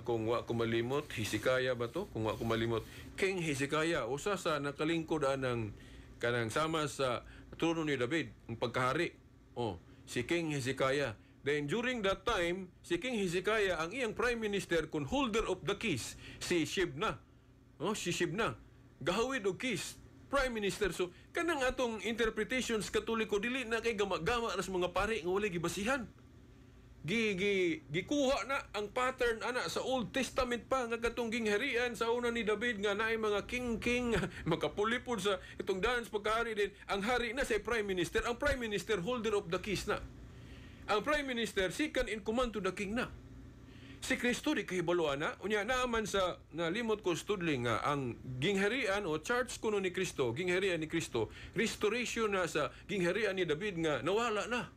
kung wa ko malimot, Hezekiah ba to? Kung wa ko malimot, King Hezekiah, usa sa nakalingkod ng kanang sama sa trono ni David, ang pagkahari. Si King Hezekiah. Then during that time, si King Hezekiah, ang iyang prime minister, kun holder of the keys, si Shebna. Si Shebna. Gahawid og keys. Prime Minister. So, kanang atong interpretations Katoliko, dili na kay gama-gama sa mga pari nga walay gibasihan. Gikuha na ang pattern ana sa Old Testament pa nga katong gingharian sa una ni David nga naay mga king makapulipod sa itong dance pagkahari din. Ang hari na sa Prime Minister. Ang Prime Minister holder of the keys na. Ang Prime Minister second in command to the king na. Si Kristo di kahibaluan na. Unya naaman sa nalimot ko studling nga ang gingharian o church kuno ni Kristo, gingharian ni Kristo, restoration na sa gingharian ni David nga nawala na.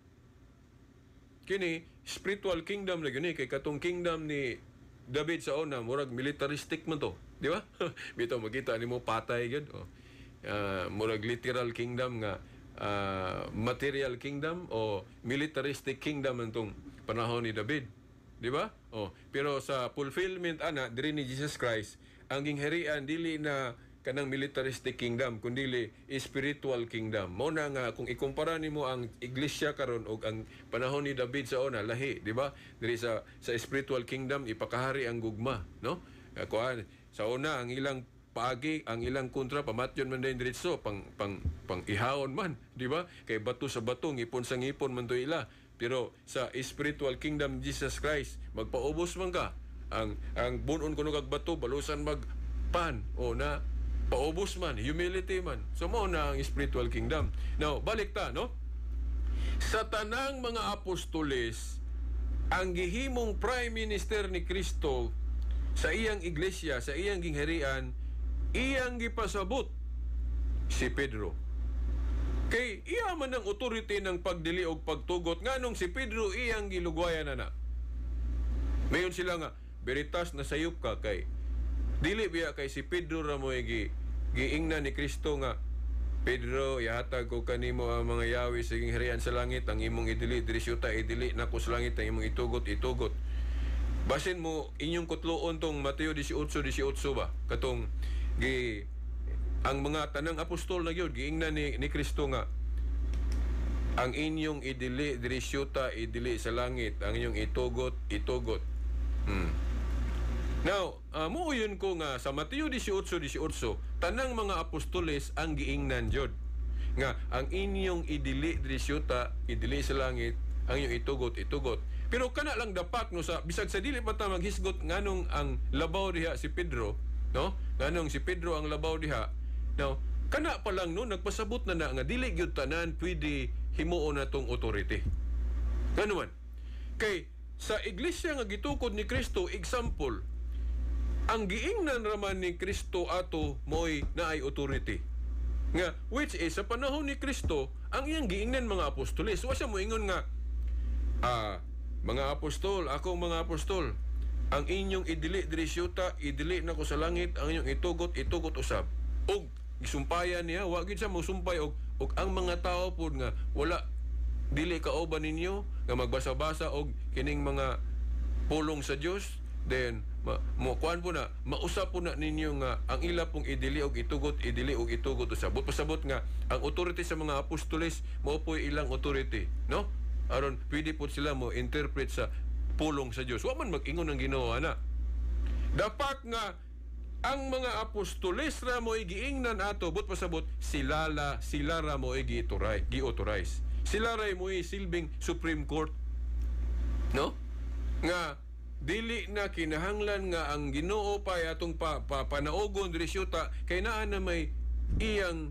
Kini spiritual kingdom na gini kay katong kingdom ni David sa una murag militaristic man to, di ba? Bitaw makita nimo patay gyud. Murag literal kingdom nga material kingdom o militaristic kingdom antong panahon ni David. Di ba? Pero sa fulfillment ana diri ni Jesus Christ, ang gingharian dili na kanang militaristic kingdom kundi spiritual kingdom. Mao na nga kung ikumpara nimo ang iglesia karon og ang panahon ni David sa una lahi, di ba? Diri sa spiritual kingdom ipakahari ang gugma, no? Kuan sa una ang ilang paagi, ang ilang kontra pamatyon man din diretso pang ihawon man, di ba? Kay bato sa bato, ngipon sa ngipon man to ila. Pero sa spiritual kingdom Jesus Christ, magpaubos man ka. Ang bunon kuno kag bato, balusan magpan o na paubos man, humility man. So mao na ang spiritual kingdom. Now, balik ta, no? Sa tanang mga apostoles, ang gihimong Prime Minister ni Kristo sa iyang iglesia, sa iyang gingharian, iyang gipasabot si Pedro. Kay iya man ang authority ng pagdili og pagtugot nganong si Pedro iyang gilugwayan na. Mayon sila nga veritas na sayop ka kay dili biya kay si Pedro ra mo giingnan ni Kristo nga Pedro, ihatag ko kanimo ang mga yawi sa gingharian sa langit, ang imong idili diri syuta idili nako sa langit, ang imong itugot. Basin mo inyong kutloon tong Mateo 18:18 ba? Katong ang mga tanang apostol na gyud giingnan ni Kristo nga ang inyong idili diri syuta idili sa langit, ang inyong itugot. Now, muuyon ko nga sa Mateo 18:18, tanang mga apostoles ang giingnan jud nga ang inyong idili diri syuta idili sa langit, ang inyong itugot. Pero kana lang dapat no sa bisag sa dili pa ta maghisgot nganong ang labaw diha si Pedro, no? Nganong si Pedro ang labaw diha. Now, kana pa lang no nagpasabot na nga dili gyud tanan pwede himuon natong authority. Ngano man? Kay sa iglesia nga gitukod ni Kristo, example, ang giingnan raman ni Kristo ato mo'y naay authority. Nga, which is, sa panahon ni Kristo, ang iyang giingnan mga apostoles. Wa siya moingon nga, mga apostol, akong mga apostol, ang inyong idili diri syuta, idili na ko sa langit, ang inyong itugot usab. Og, gisumpayan niya, wa gid siya mosumpay og ang mga tao po nga, wala, dili kaoban ninyo, nga magbasa-basa og kining mga pulong sa Dios, then kuan po na mausap po na ninyo nga ang ila pong idili og itugot usab. Pasabot nga ang authority sa mga apostoles mao po ilang authority, no? Aron pwede po sila mo interpret sa pulong sa Dios. Wa man mag-ingon ang Ginoo ana. Dapat nga ang mga apostoles ra mo giingnan ato but pasabot sila ra mo gi-authorize. Sila ra mo silbing Supreme Court, no? Nga dili na kinahanglan nga ang Ginoo pa atong panaogon diri syuta kay naa na may iyang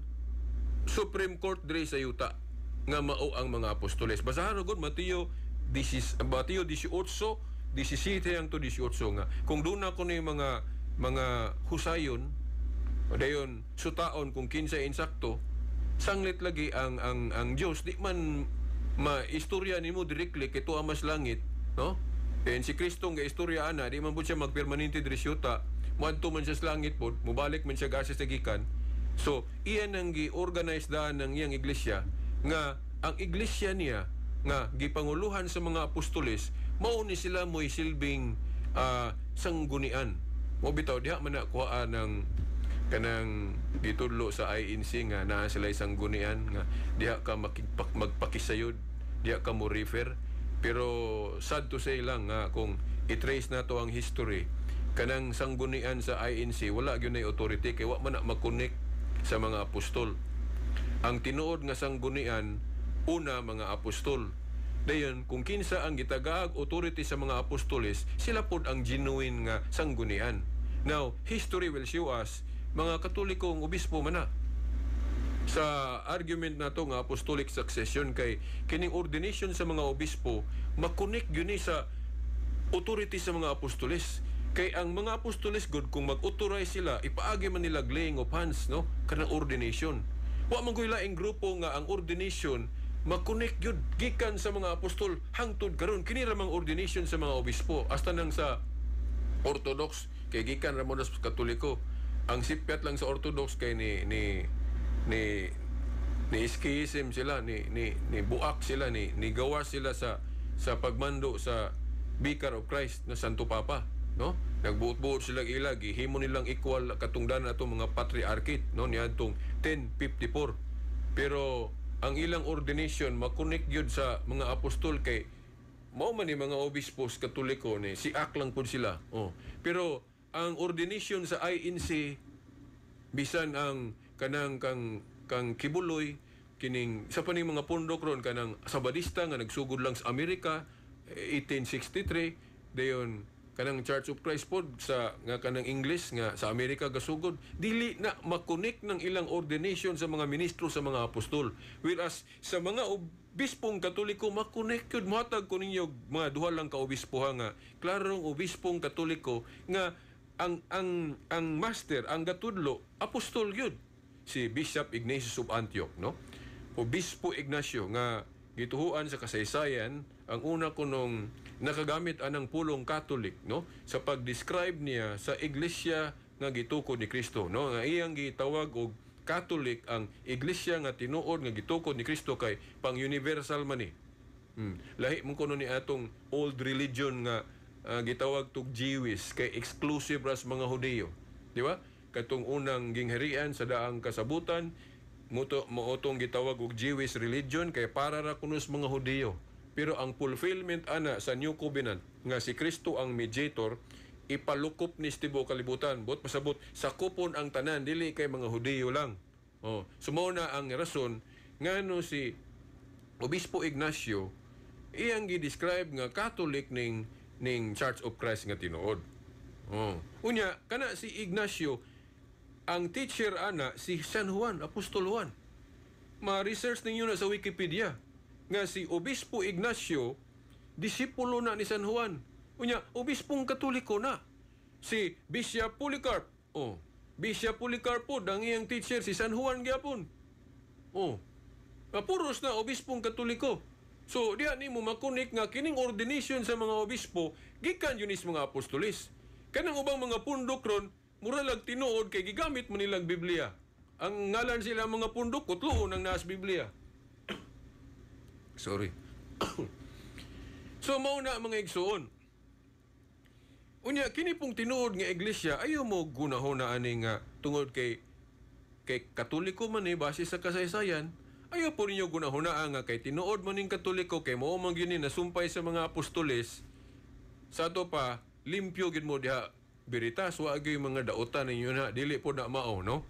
Supreme Court diri sa yuta nga mao ang mga apostoles. Basahan gud Mateo 18:17 hangtod 18 nga kung doon ako ni mga husayon dayon sutaon kung kinsa insakto sanglit lagi ang Dios di man maistorya nimo directly kay tuwa mas langit, no? And si Kristo nga istorya ana, di man po siya magpermanente diri syuta, muadto man siya sa langit po, mubalik man siya gasa sa gikan. So, iyan ang gi-organize daan ng iyang iglesia, nga ang iglesia niya, nga gipanguluhan sa mga apostoles, mao ni sila mo'y silbing sanggunian. Mo bitaw, diha man nakuhaan ng kanang ditudlo sa INC nga naa sila sanggunian, nga diha ka magpakisayod, diha ka mo refer. Pero sad to say lang nga kung i-trace na to ang history, kanang sanggunian sa INC wala gyud nay authority kay wa man na mag-connect sa mga apostol. Ang tinuod nga sanggunian una mga apostol. Dayon kung kinsa ang gitagaag authority sa mga apostoles, sila pod ang genuine nga sanggunian. Now, history will show us mga Katolikong obispo man na sa argument na to nga apostolic succession kay kining ordination sa mga obispo makonek gyud ni sa authority sa mga apostoles kay ang mga apostoles good kung mag-authorize sila ipaagi man nila laying of hands, no, kanang ordination. Wa man gyud laing grupo nga ang ordination makonek gyud gikan sa mga apostol hangtod karon kini ra mang ordination sa mga obispo hasta nang sa Orthodox kay gikan ra mo sa Katoliko. Ang sipyat lang sa Orthodox kay ni schism sila, ni buak sila, ni gawas sila sa pagmando sa Vicar of Christ na Santo Papa, no? Nagbuot-buot sila ilag, himo nilang equal katungdan ato mga patriarchate, no, niadtong 1054. Pero ang ilang ordination makonek gyud sa mga apostol kay mao man ni mga obispos Katoliko ni si lang pud sila. Pero ang ordination sa INC bisan ang kanang kang kibuloy kining sa paning mga pundok ron kanang Sabadista nga nagsugod lang sa Amerika 1863 dayon kanang Church of Christ pod sa nga kanang English nga sa Amerika gasugod dili na makonek ng ilang ordination sa mga ministro sa mga apostol, whereas sa mga obispong Katoliko makonek yun. Matag ko ninyo mga duha lang ka obispo nga klarong obispong Katoliko nga ang master, ang gatudlo apostol yun, si Bishop Ignatius of Antioch, no? Obispo Ignacio nga gituhuan sa kasaysayan ang una kunong nakagamit anang pulong Catholic, no, sa pag-describe niya sa iglesia nga gitukod ni Kristo, no, nga iyang gitawag og Catholic ang iglesia nga tinuod nga gitukod ni Kristo kay pang universal man ni. Lahi mo kuno ni atong old religion nga gitawag tug Jewish kay exclusive ras mga Hudiyo, di ba? Katong unang gingharian sa daang kasabutan mootong gitawag og Jewish religion kay para ra kunos mga Hudiyo. Pero ang fulfillment ana sa New Covenant nga si Kristo ang mediator, ipalukop ni tibuok kalibutan. Bot pasabot sakupon ang tanan, dili kay mga Hudiyo lang. Sumo na ang rason ngano si Obispo Ignacio iyang gi-describe nga Catholic ning Church of Christ nga tinuod. Unya kana si Ignacio ang teacher ana si San Juan, Apostol Juan. Ma-research ninyo na sa Wikipedia nga si Obispo Ignacio disipulo na ni San Juan. Unya, obispong Katoliko na. Si Bishop Polycarp. Bishop Polycarp po, ang iyang teacher si San Juan gyapon. Puros na obispong Katoliko. So, diyan ni mo makunik nga kining ordination sa mga obispo, gikan yun is mga apostolis. Kanang ubang mga pundok ron, muralag tinuod kay gigamit mo nilang Biblia. Ang ngalan sila mga pundok, kutluon ang naas Biblia. Sorry. So, mauna mga igsoon. Unya, kini pong tinuod nga iglesia, ayaw mo gunahon na ani nga tungod kay Katoliko man base sa kasaysayan, ayaw po ninyo gunahon na nga kay tinuod man ning Katoliko, kay mo man yun nasumpay sa mga apostoles, sa ato pa, limpyo gid mo diha, biritas, wag yung mga dautan ninyo na, dili po na mao, no?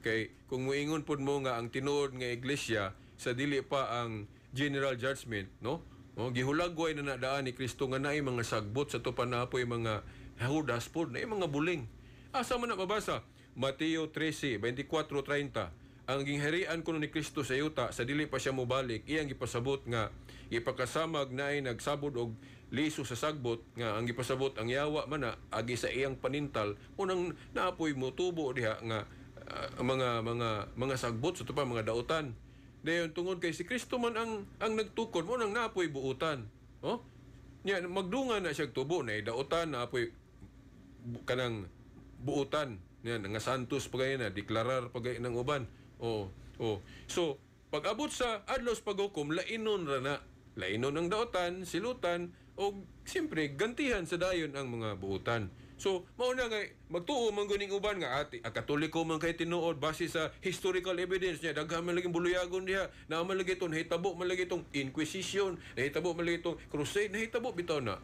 Kay, kung muingon po mo nga ang tinuod nga iglesia, sa dili pa ang general judgment, no? Gihulagway na nadaan ni Kristo nga naay mga sagbot sa to panapoy mga Judas pod, naay mga buling. Asa man na mabasa? Mateo 13:24-30. Ang gingharian kuno ni Kristo sa yuta sa dili pa siya mobalik, iyang gipasabot nga ipakasamag naay nagsabot og liso sa sagbot nga ang gipasabot ang yawa man na agi sa iyang panintal unang naapoy motubo diha nga mga sagbot sa to pa mga dautan. Dayon tungod kay si Kristo man ang nagtukod mo nang naapoy buutan. Nya magdungan na siya tubo na dautan naapoy kanang buutan. Yan nga santos pagay na deklarar pagay ng uban. So pag abot sa adlos paghukom lainon ra na. Lainon ang dautan, silutan o siyempre gantihan sa dayon ang mga buutan. So, mauna nga, magtuo man guning uban nga ati, Katoliko man kay tinuod, base sa historical evidence niya, daghan man laging buluyagon diha, na man lagi itong nahitabo, man lagi itong Inquisition, nahitabo man lagi itong Crusade, nahitabo bitaw na.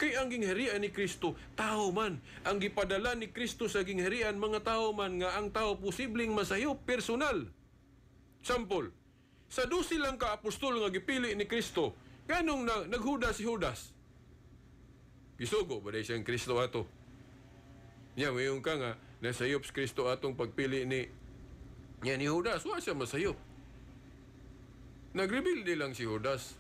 Kay ang gingharian ni Kristo, tao man. Ang gipadala ni Kristo sa gingharian, mga tao man nga ang tao posibleng masayo, personal. Sample, sa 12 lang ka apostol nga gipili ni Kristo, ganong naghuda si Judas? Gisugo ba dahil siyang Kristo ato? Yan, mayroon ka nga, nasayop si Kristo atong pagpili ni Judas. Wala siya masayop. Nag-reveal di lang si Judas.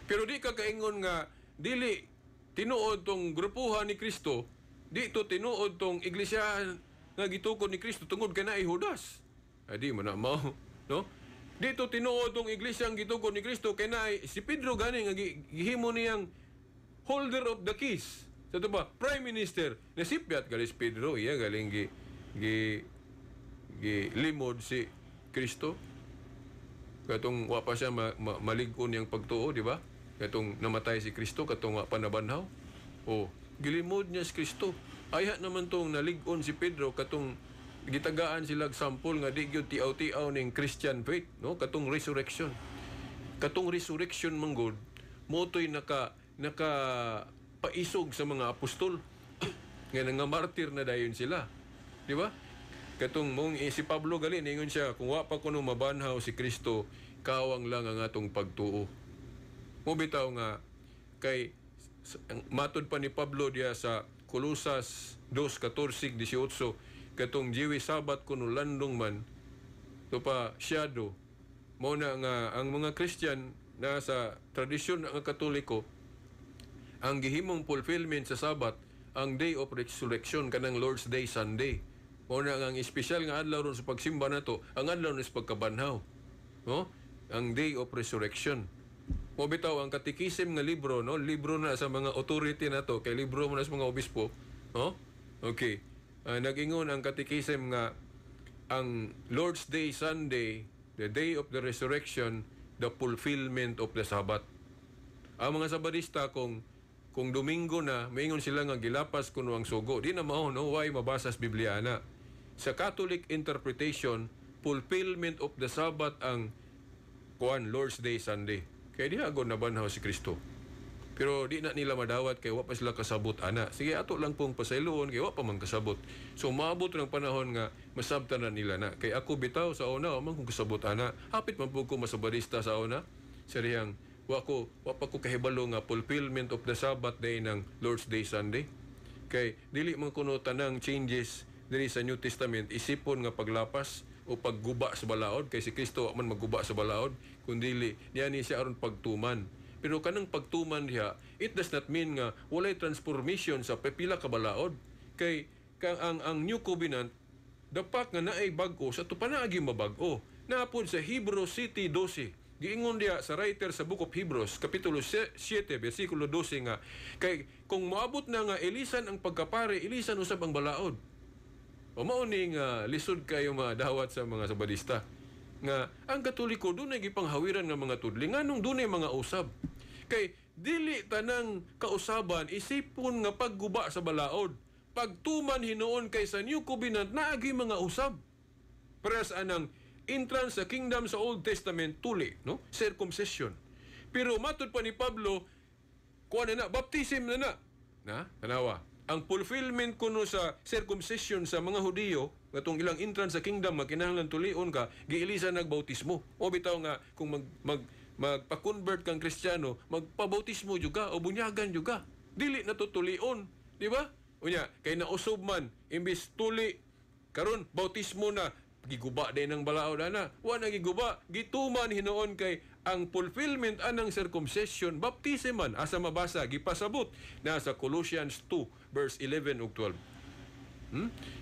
Pero di ka kaingon nga, dili tinuod tong grupuhan ni Kristo, di to tinuod tong iglesia nga gitukod ni Kristo tungod ka na Judas. Di mo na mao, no? Di to tinuod tong iglesia ang gitukod ni Kristo kay na si Pedro gani nga gihimo niyang holder of the keys. Sa ito ba, Prime Minister, nasipyat galis Pedro, iya galing limod si Kristo. Katong wapa siya maligkon niyang pagtuo, di ba? Katong namatay si Kristo, katong panabanhaw. Gilimod niya si Kristo. Ayha naman tong naligkon si Pedro, katong gitagaan sila sample nga di gyud tiaw-tiaw ning Christian faith, no? Katong resurrection. Katong resurrection manggod, motoy naka paisog sa mga apostol nga nga martir na dayon sila, di ba? Katong mong si Pablo gali ningon siya, kung wa pa kuno mabanhaw si Kristo, kawang lang ang atong pagtuo. Mo bitaw nga kay matod pa ni Pablo diya sa Colosas 2:14-18 katong jiwi sabat kuno landong man to pa shadow mo na nga ang mga Christian na sa tradisyon ng Katoliko ang gihimong fulfillment sa Sabat ang Day of Resurrection kanang Lord's Day Sunday. Mo na ang espesyal nga adlaw ron sa pagsimba nato ang adlaw ni sa pagkabanhaw. No? Ang Day of Resurrection. Mo bitaw ang katikisim nga libro, no? Libro na sa mga authority nato kay libro mo na sa mga obispo, no? Okay. Nag-ingon ang katikisim nga ang Lord's Day Sunday, the day of the resurrection, the fulfillment of the Sabbath. Ang mga Sabadista kung Domingo na, maingon sila nga gilapas kuno ang sugo. Di na mao, no? Why mabasa sa Biblia na. Sa Catholic interpretation, fulfillment of the Sabbath ang Lord's Day Sunday. Kaya di agad nabanhaw si Kristo. Pero di na nila madawat kay wa pa sila kasabot ana. Sige ato lang pong pasayloon kay wa pa man kasabot. So maabot ng panahon nga masabtanan nila na. Kay ako bitaw sa una man kung kasabot ana. Hapit man pud ko masabadista sa una. Seriyang wa pa ko kahibalo nga fulfillment of the Sabbath day ng Lord's Day Sunday. Kay dili man kuno tanang changes diri sa New Testament isipon nga paglapas o pagguba sa balaod kay si Kristo wa man magguba sa balaod kundi niya ni siya aron pagtuman. Pero kanang pagtuman diha, it does not mean nga walay transformation sa pipila ka balaod. Kay ang New Covenant dapat nga naay bag-o sa tupanaagi mabag-o. Napod sa Hebrews 7:12. Giingon diya sa writer sa Book of Hebrews, Kapitulo 7, versikulo 12 nga, kay kung maabot na nga ilisan ang pagkapare, ilisan usab ang balaod. O mauning lisod kayo madawat sa mga Sabadista nga ang Katoliko dunay gipanghawiran nga mga tudling nganong dunay mga usab. Kay dili tanang kausaban isipon nga pagguba sa balaod. Pagtuman hinuon kay sa New Covenant naagi mga usab. Paras anang entrance sa kingdom sa Old Testament tuli, no? Circumcision. Pero matud pa ni Pablo, kuha na baptism na. Tanawa. Ang fulfillment kuno sa circumcision sa mga Hudiyo, katong ilang entrance sa kingdom kinahanglan tulion ka, giilisa nagbautismo. O bitaw nga kung magpa-convert kang Kristiyano, magpabautismo juga o bunyagan juga. Dili natutulion, di ba? Unya, kay nausob man imbis tuli karon bautismo na giguba din ng balaod ana. Wa na giguba, gituman hinuon kay ang fulfillment anang circumcision baptism man asa mabasa gipasabot na sa Colossians 2 verse 11 ug 12.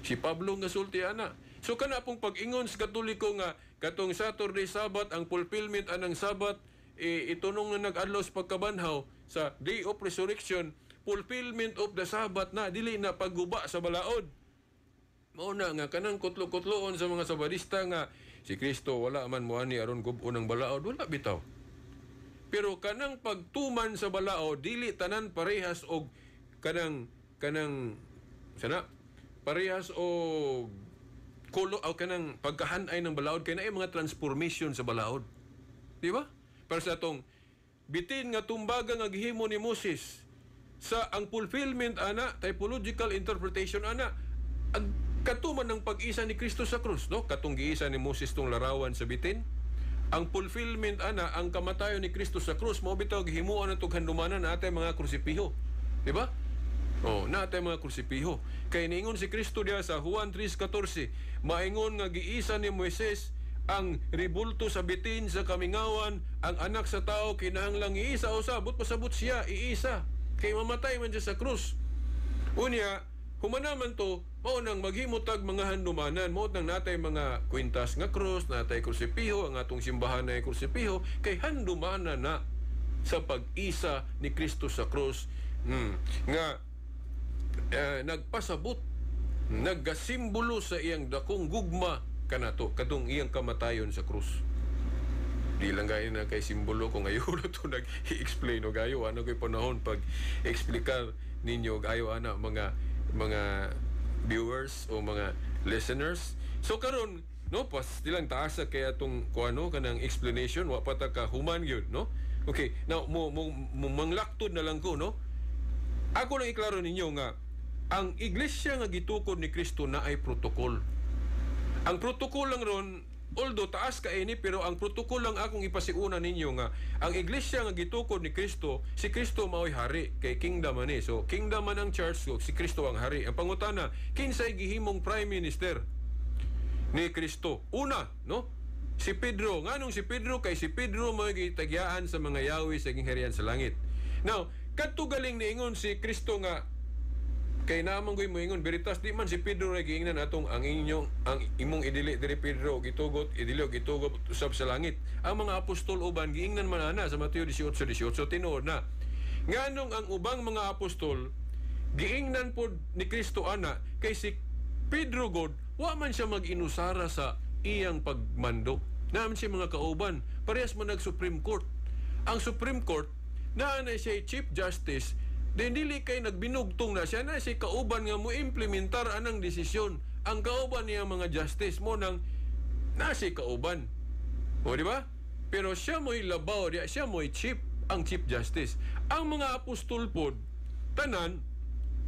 Si Pablo nga sulti ana. So kana pong pag-ingon sa Katoliko nga katong Saturday Sabbath ang fulfillment anang Sabbath itunong na nag-adlaw sa pagkabanhaw sa Day of Resurrection, fulfillment of the Sabbath na dili na pagguba sa balaod. Mao na nga kanang kutlo-kutloon sa mga Sabadista nga si Kristo wala man moani aron gub-on ng balaod, wala bitaw. Pero kanang pagtuman sa balaod dili tanan parehas og kanang sana parehas og kulo o kanang pagkahanay ng balaod kay naay mga transformation sa balaod. Di ba? Para sa atong bitin nga tumbaga nga gihimo ni Moses sa ang fulfillment ana typological interpretation ana katuman ng pag-isa ni Kristo sa krus, no? Katong giisa ni Moses tong larawan sa bitin. Ang fulfillment ana ang kamatayon ni Kristo sa krus mao bitaw gihimuon natong handumanan natay mga krusipiho. Di ba? Natay mga krusipiho. Kay niingon si Kristo diya sa Juan 3:14, maingon nga giisa ni Moises ang ribulto sa bitin sa kamingawan, ang anak sa tao kinahanglang iisa usab, pasabot siya iisa. Kay mamatay man siya sa krus. Unya humanaman to, mao nang maghimutag mga handumanan, mao nang natay mga kwintas nga krus, natay krusipiho, ang atong simbahan ay krusipiho, kay handumanan na sa pag-isa ni Kristo sa krus. Nga nagpasabot, nagasimbolo sa iyang dakong gugma kanato, katong iyang kamatayon sa krus. Di lang gaya na kay simbolo kung ayaw na ito nag-i-explain o gayo. Ano kay panahon pag-explicar ninyo gayo ana mga viewers o mga listeners. So karon no pas dilang taasa kay atong kuano kanang explanation wa pata ka human gyud, no? Okay, now mo manglaktod na lang ko, no? Ako lang iklaro ninyo nga ang iglesia nga gitukod ni Kristo na ay protokol. Ang protokol lang ron although taas ka ini, pero ang protocol lang akong ipasiuna ninyo nga ang iglesia nga gitukod ni Kristo, si Kristo mao'y hari kay kingdom ani. So kingdom man ang church, so si Kristo ang hari. Ang pangutana, kinsay gihimong prime minister ni Kristo? Una, no? Si Pedro. Nganong si Pedro? Kay si Pedro mao'y gitagyaan sa mga yawi sa gingharian sa langit. Now, kadto galing niingon si Kristo nga kay namang ko'y moingon veritas di man si Pedro ray giingnan atong ang imong idili diri Pedro gitugot usab sa langit. Ang mga apostol uban giingnan man ana sa Mateo 18:18 tinuod na. Nganong ang ubang mga apostol giingnan pod ni Kristo ana kay si Pedro god wa man siya mag-inusara sa iyang pagmando. Naman siya mga kauban, parehas man nag-Supreme Court. Ang Supreme Court na siya Chief Justice. Then dili kay nagbinugtong na siya na si kauban nga mo implementar anang desisyon. Ang kauban niya mga justice mo nang na si kauban. O di ba? Pero siya mo'y labaw, siya mo'y ang chief justice. Ang mga apostol pod tanan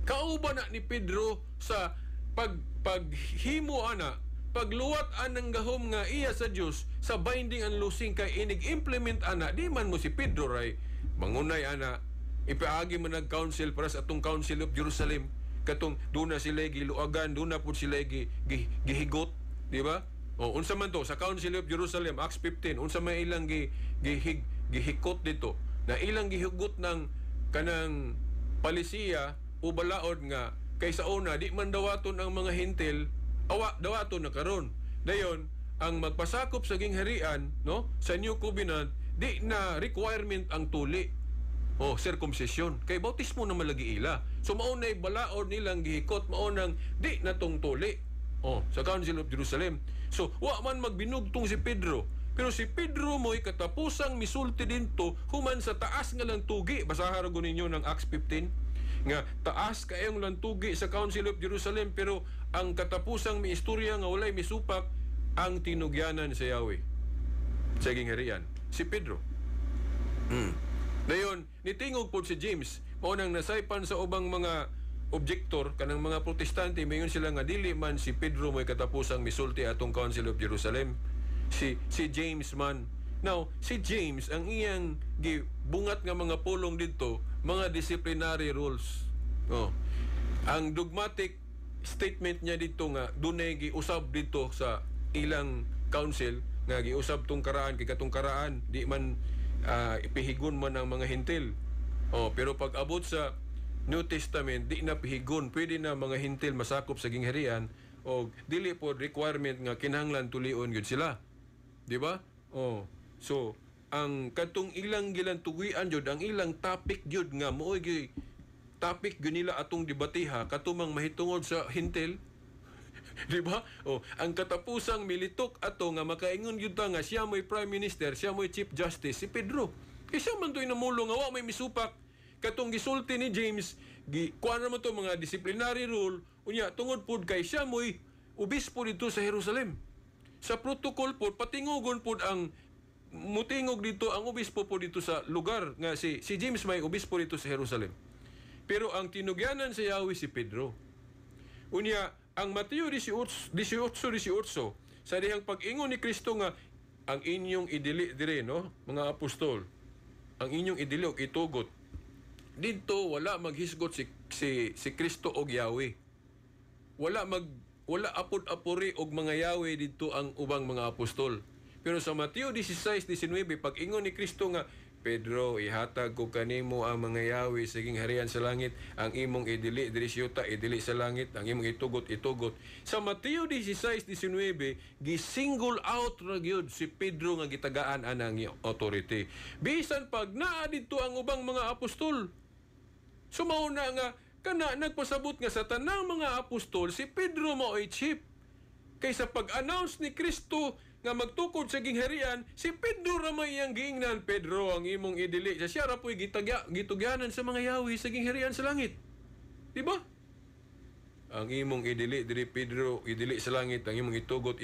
kauban na ni Pedro sa paghimo ana, pagluwat anang gahom nga iya sa Dios sa binding and loosing kay inig-implement ana, di man mo si Pedro ray mangunay ana ipaagi man nag-council para sa atong Council of Jerusalem katong doon na sila giluagan, doon na po sila gihigot, di ba? O unsa man to sa Council of Jerusalem Acts 15 unsa may ilang gihikot dito na ilang gihugot ng kanang palisiya o balaod nga kaysa una di man dawaton ang mga hintil dawaton na karon. Dayon ang magpasakop sa gingharian no sa New Covenant di na requirement ang tuli o circumcision kay bautismo na malagi ila. So maunay balaod nilang gihikot maunang di natong tuli sa Council of Jerusalem. So wa man magbinugtong si Pedro, pero si Pedro mo'y katapusang misulti dinto human sa taas nga lang tugi. Basahan ra ninyo ng Acts 15 nga taas kayong lang tugi sa Council of Jerusalem, pero ang katapusang miistorya nga walay misupak ang tinugyanan sa Yahweh sa gingharian si Pedro. Dayon, nitingog po si James, maunang nasaypan sa ubang mga objektor, kanang mga protestante, mayon sila nga dili man si Pedro may katapusang misulti atong Council of Jerusalem. Si James man. Now, si James, ang iyang gibungat nga mga pulong dito, mga disciplinary rules. Ang dogmatic statement niya dito nga, dunay giusab dito sa ilang council, nga giusab tong karaan, kay katong karaan, di man ipihigon man ang mga hintil. Pero pag abot sa New Testament, di na pihigon. Pwede na mga hintil masakop sa gingharian o dili po requirement nga kinahanglan tulion yun sila. Di ba? So, ang katong ilang gilang tuguian jud, ang ilang topic jud nga mo'y topic gyud nila atong debatiha katumang mahitungod sa hintil. Di ba? Ang katapusang militok ato nga makaingon yun ta nga siya mo'y prime minister, siya mo'y chief justice, si Pedro. Kaya man to'y namulong nga wa may misupak. Katong gisulti ni James, kuha naman to mga disciplinary rule, unya tungod pod kay siya mo'y obispo dito sa Jerusalem. Sa protocol pod, patingugon pod ang mutingog dito, ang obispo po dito sa lugar nga si James may obispo dito sa Jerusalem. Pero ang tinugyanan sa Yahweh si Pedro. Unya, ang Mateo 18:18 sa dihang pag-ingon ni Kristo nga ang inyong idili dire no mga apostol, ang inyong idili og itugot dito wala maghisgot si Kristo og Yahweh, wala apod-apuri og mga Yahweh dito ang ubang mga apostol. Pero sa Mateo 16:19 pag-ingon ni Kristo nga Pedro, ihatag ko kanimo ang mga Yahweh sa gingharian sa langit, ang imong idili diri siyuta idili sa langit, ang imong itugot. Sa Mateo 16:19 gi-single out ra gyud si Pedro nga gitagaan anang authority. Bisan pag naa didto ang ubang mga apostol. Sumauna nga kana nagpasabot nga sa tanang mga apostol si Pedro mao'y chief. Kaysa pag-announce ni Kristo nga magtukod sa gingharian, si Pedro ramay ang giingnan, Pedro ang imong idili. Siya ra po'y gitugyanan sa mga Yahweh sa gingharian sa langit. Di ba? Ang imong idili diri Pedro, idili sa langit, ang imong itugot.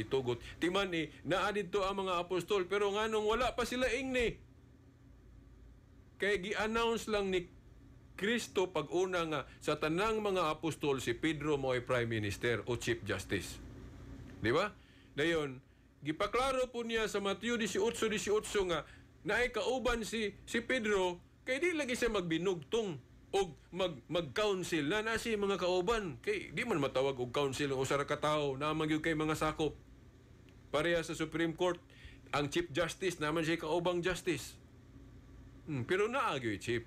Timan naa didto ang mga apostol, pero nganong wala pa sila ingni. Kay gi-announce lang ni Kristo pag-una nga sa tanang mga apostol si Pedro mo'y prime minister o chief justice. Di ba? Dayon, gipaklaro po niya sa Mateo 18:18 nga naay kauban si Pedro kay di lagi siya magbinugtong o mag-counsel na si mga kauban. Kay di man matawag og counsel o sara ka tawo na magyud kay mga sakop. Pareha sa Supreme Court, ang Chief Justice naman siya kaubang justice. Pero naagyo Chief.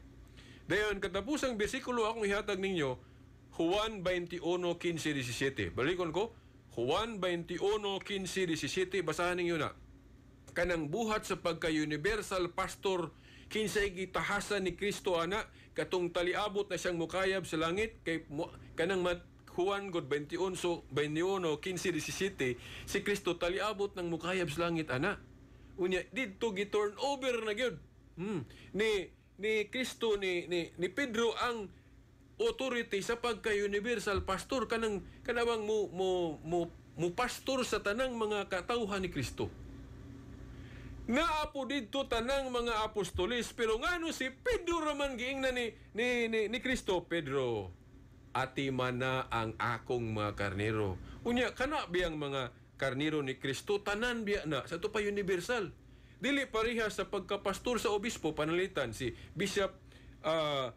Dayon katapusang bersikulo akong ihatag ninyo, Juan 21:15-17. Balikon ko, Juan 21:15-17, basahan ninyo na. Kanang buhat sa pagka-universal pastor, kinsay gitahasan ni Kristo ana, katong taliabot na siyang mukayab sa langit, kay kanang Juan 21:15-17, si Kristo taliabot ng mukayab sa langit ana. Unya, dito gi-turn over na gyud. Ni Kristo, ni Pedro ang authority sa pagka-universal pastor kanang mo pastor sa tanang mga katawhan ni Kristo. Nga po dito tanang mga apostolis, pero ngano si Pedro raman giingnan ni Kristo, Pedro, ati man na ang akong mga karnero. Unya, kana biyang mga karnero ni Kristo, tanan biya na, sa ito pa universal. Dili pareha sa pagkapastor sa obispo, panalitan si Bishop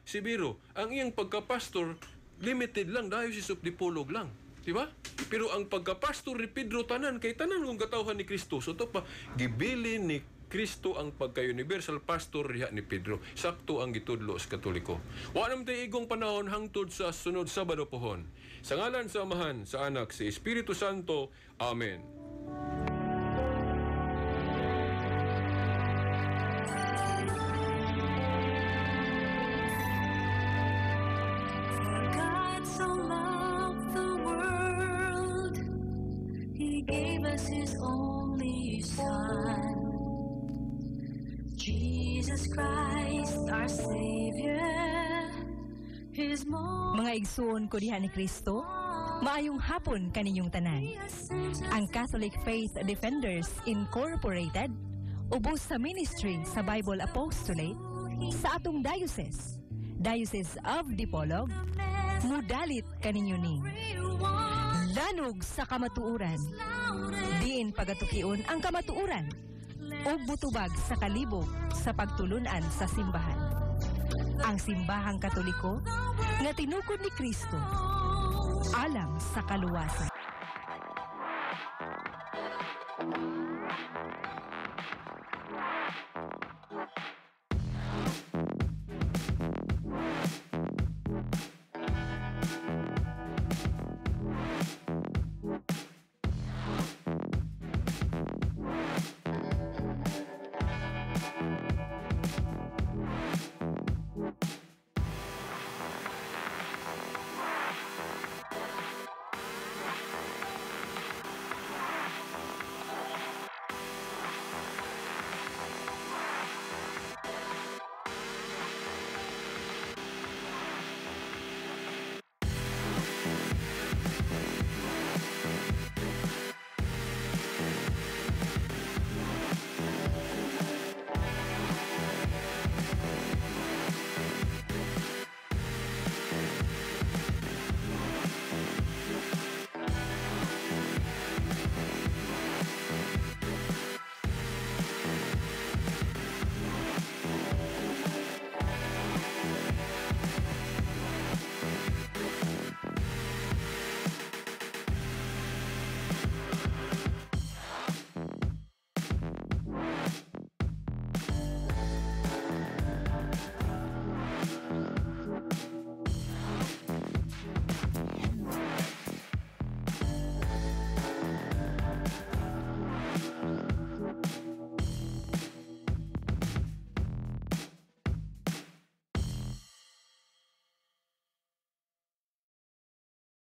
Sibiro. Ang iyang pagkapastor, limited lang, Diocese of Dipolog lang. Diba? Pero ang pagkapastor ni Pedro tanan, kay tanan kung katawhan ni Kristo. So ito pa, gibilin ni Kristo ang pagka-universal pastor riha ni Pedro. Sakto ang gitudlo sa Katoliko. Wa naman tayo igong panahon hangtod sa sunod Sabado pohon. Sa ngalan sa Amahan, sa Anak, sa Espiritu Santo. Amen. His only Son, Jesus Christ, our Savior, His Mga igsoon ko diha ni Kristo, maayong hapon kaninyong tanan. Ang Catholic Faith Defenders Incorporated, ubos sa ministry sa Bible Apostolate, sa atong diocese, Diocese of Dipolog, mudalit kaninyo ning lanog sa kamatuuran. Diin pagatukion ang kamatuuran o butubag sa kalibog sa pagtulunan sa simbahan. Ang simbahang Katoliko nga tinukod ni Kristo alang sa kaluwasan.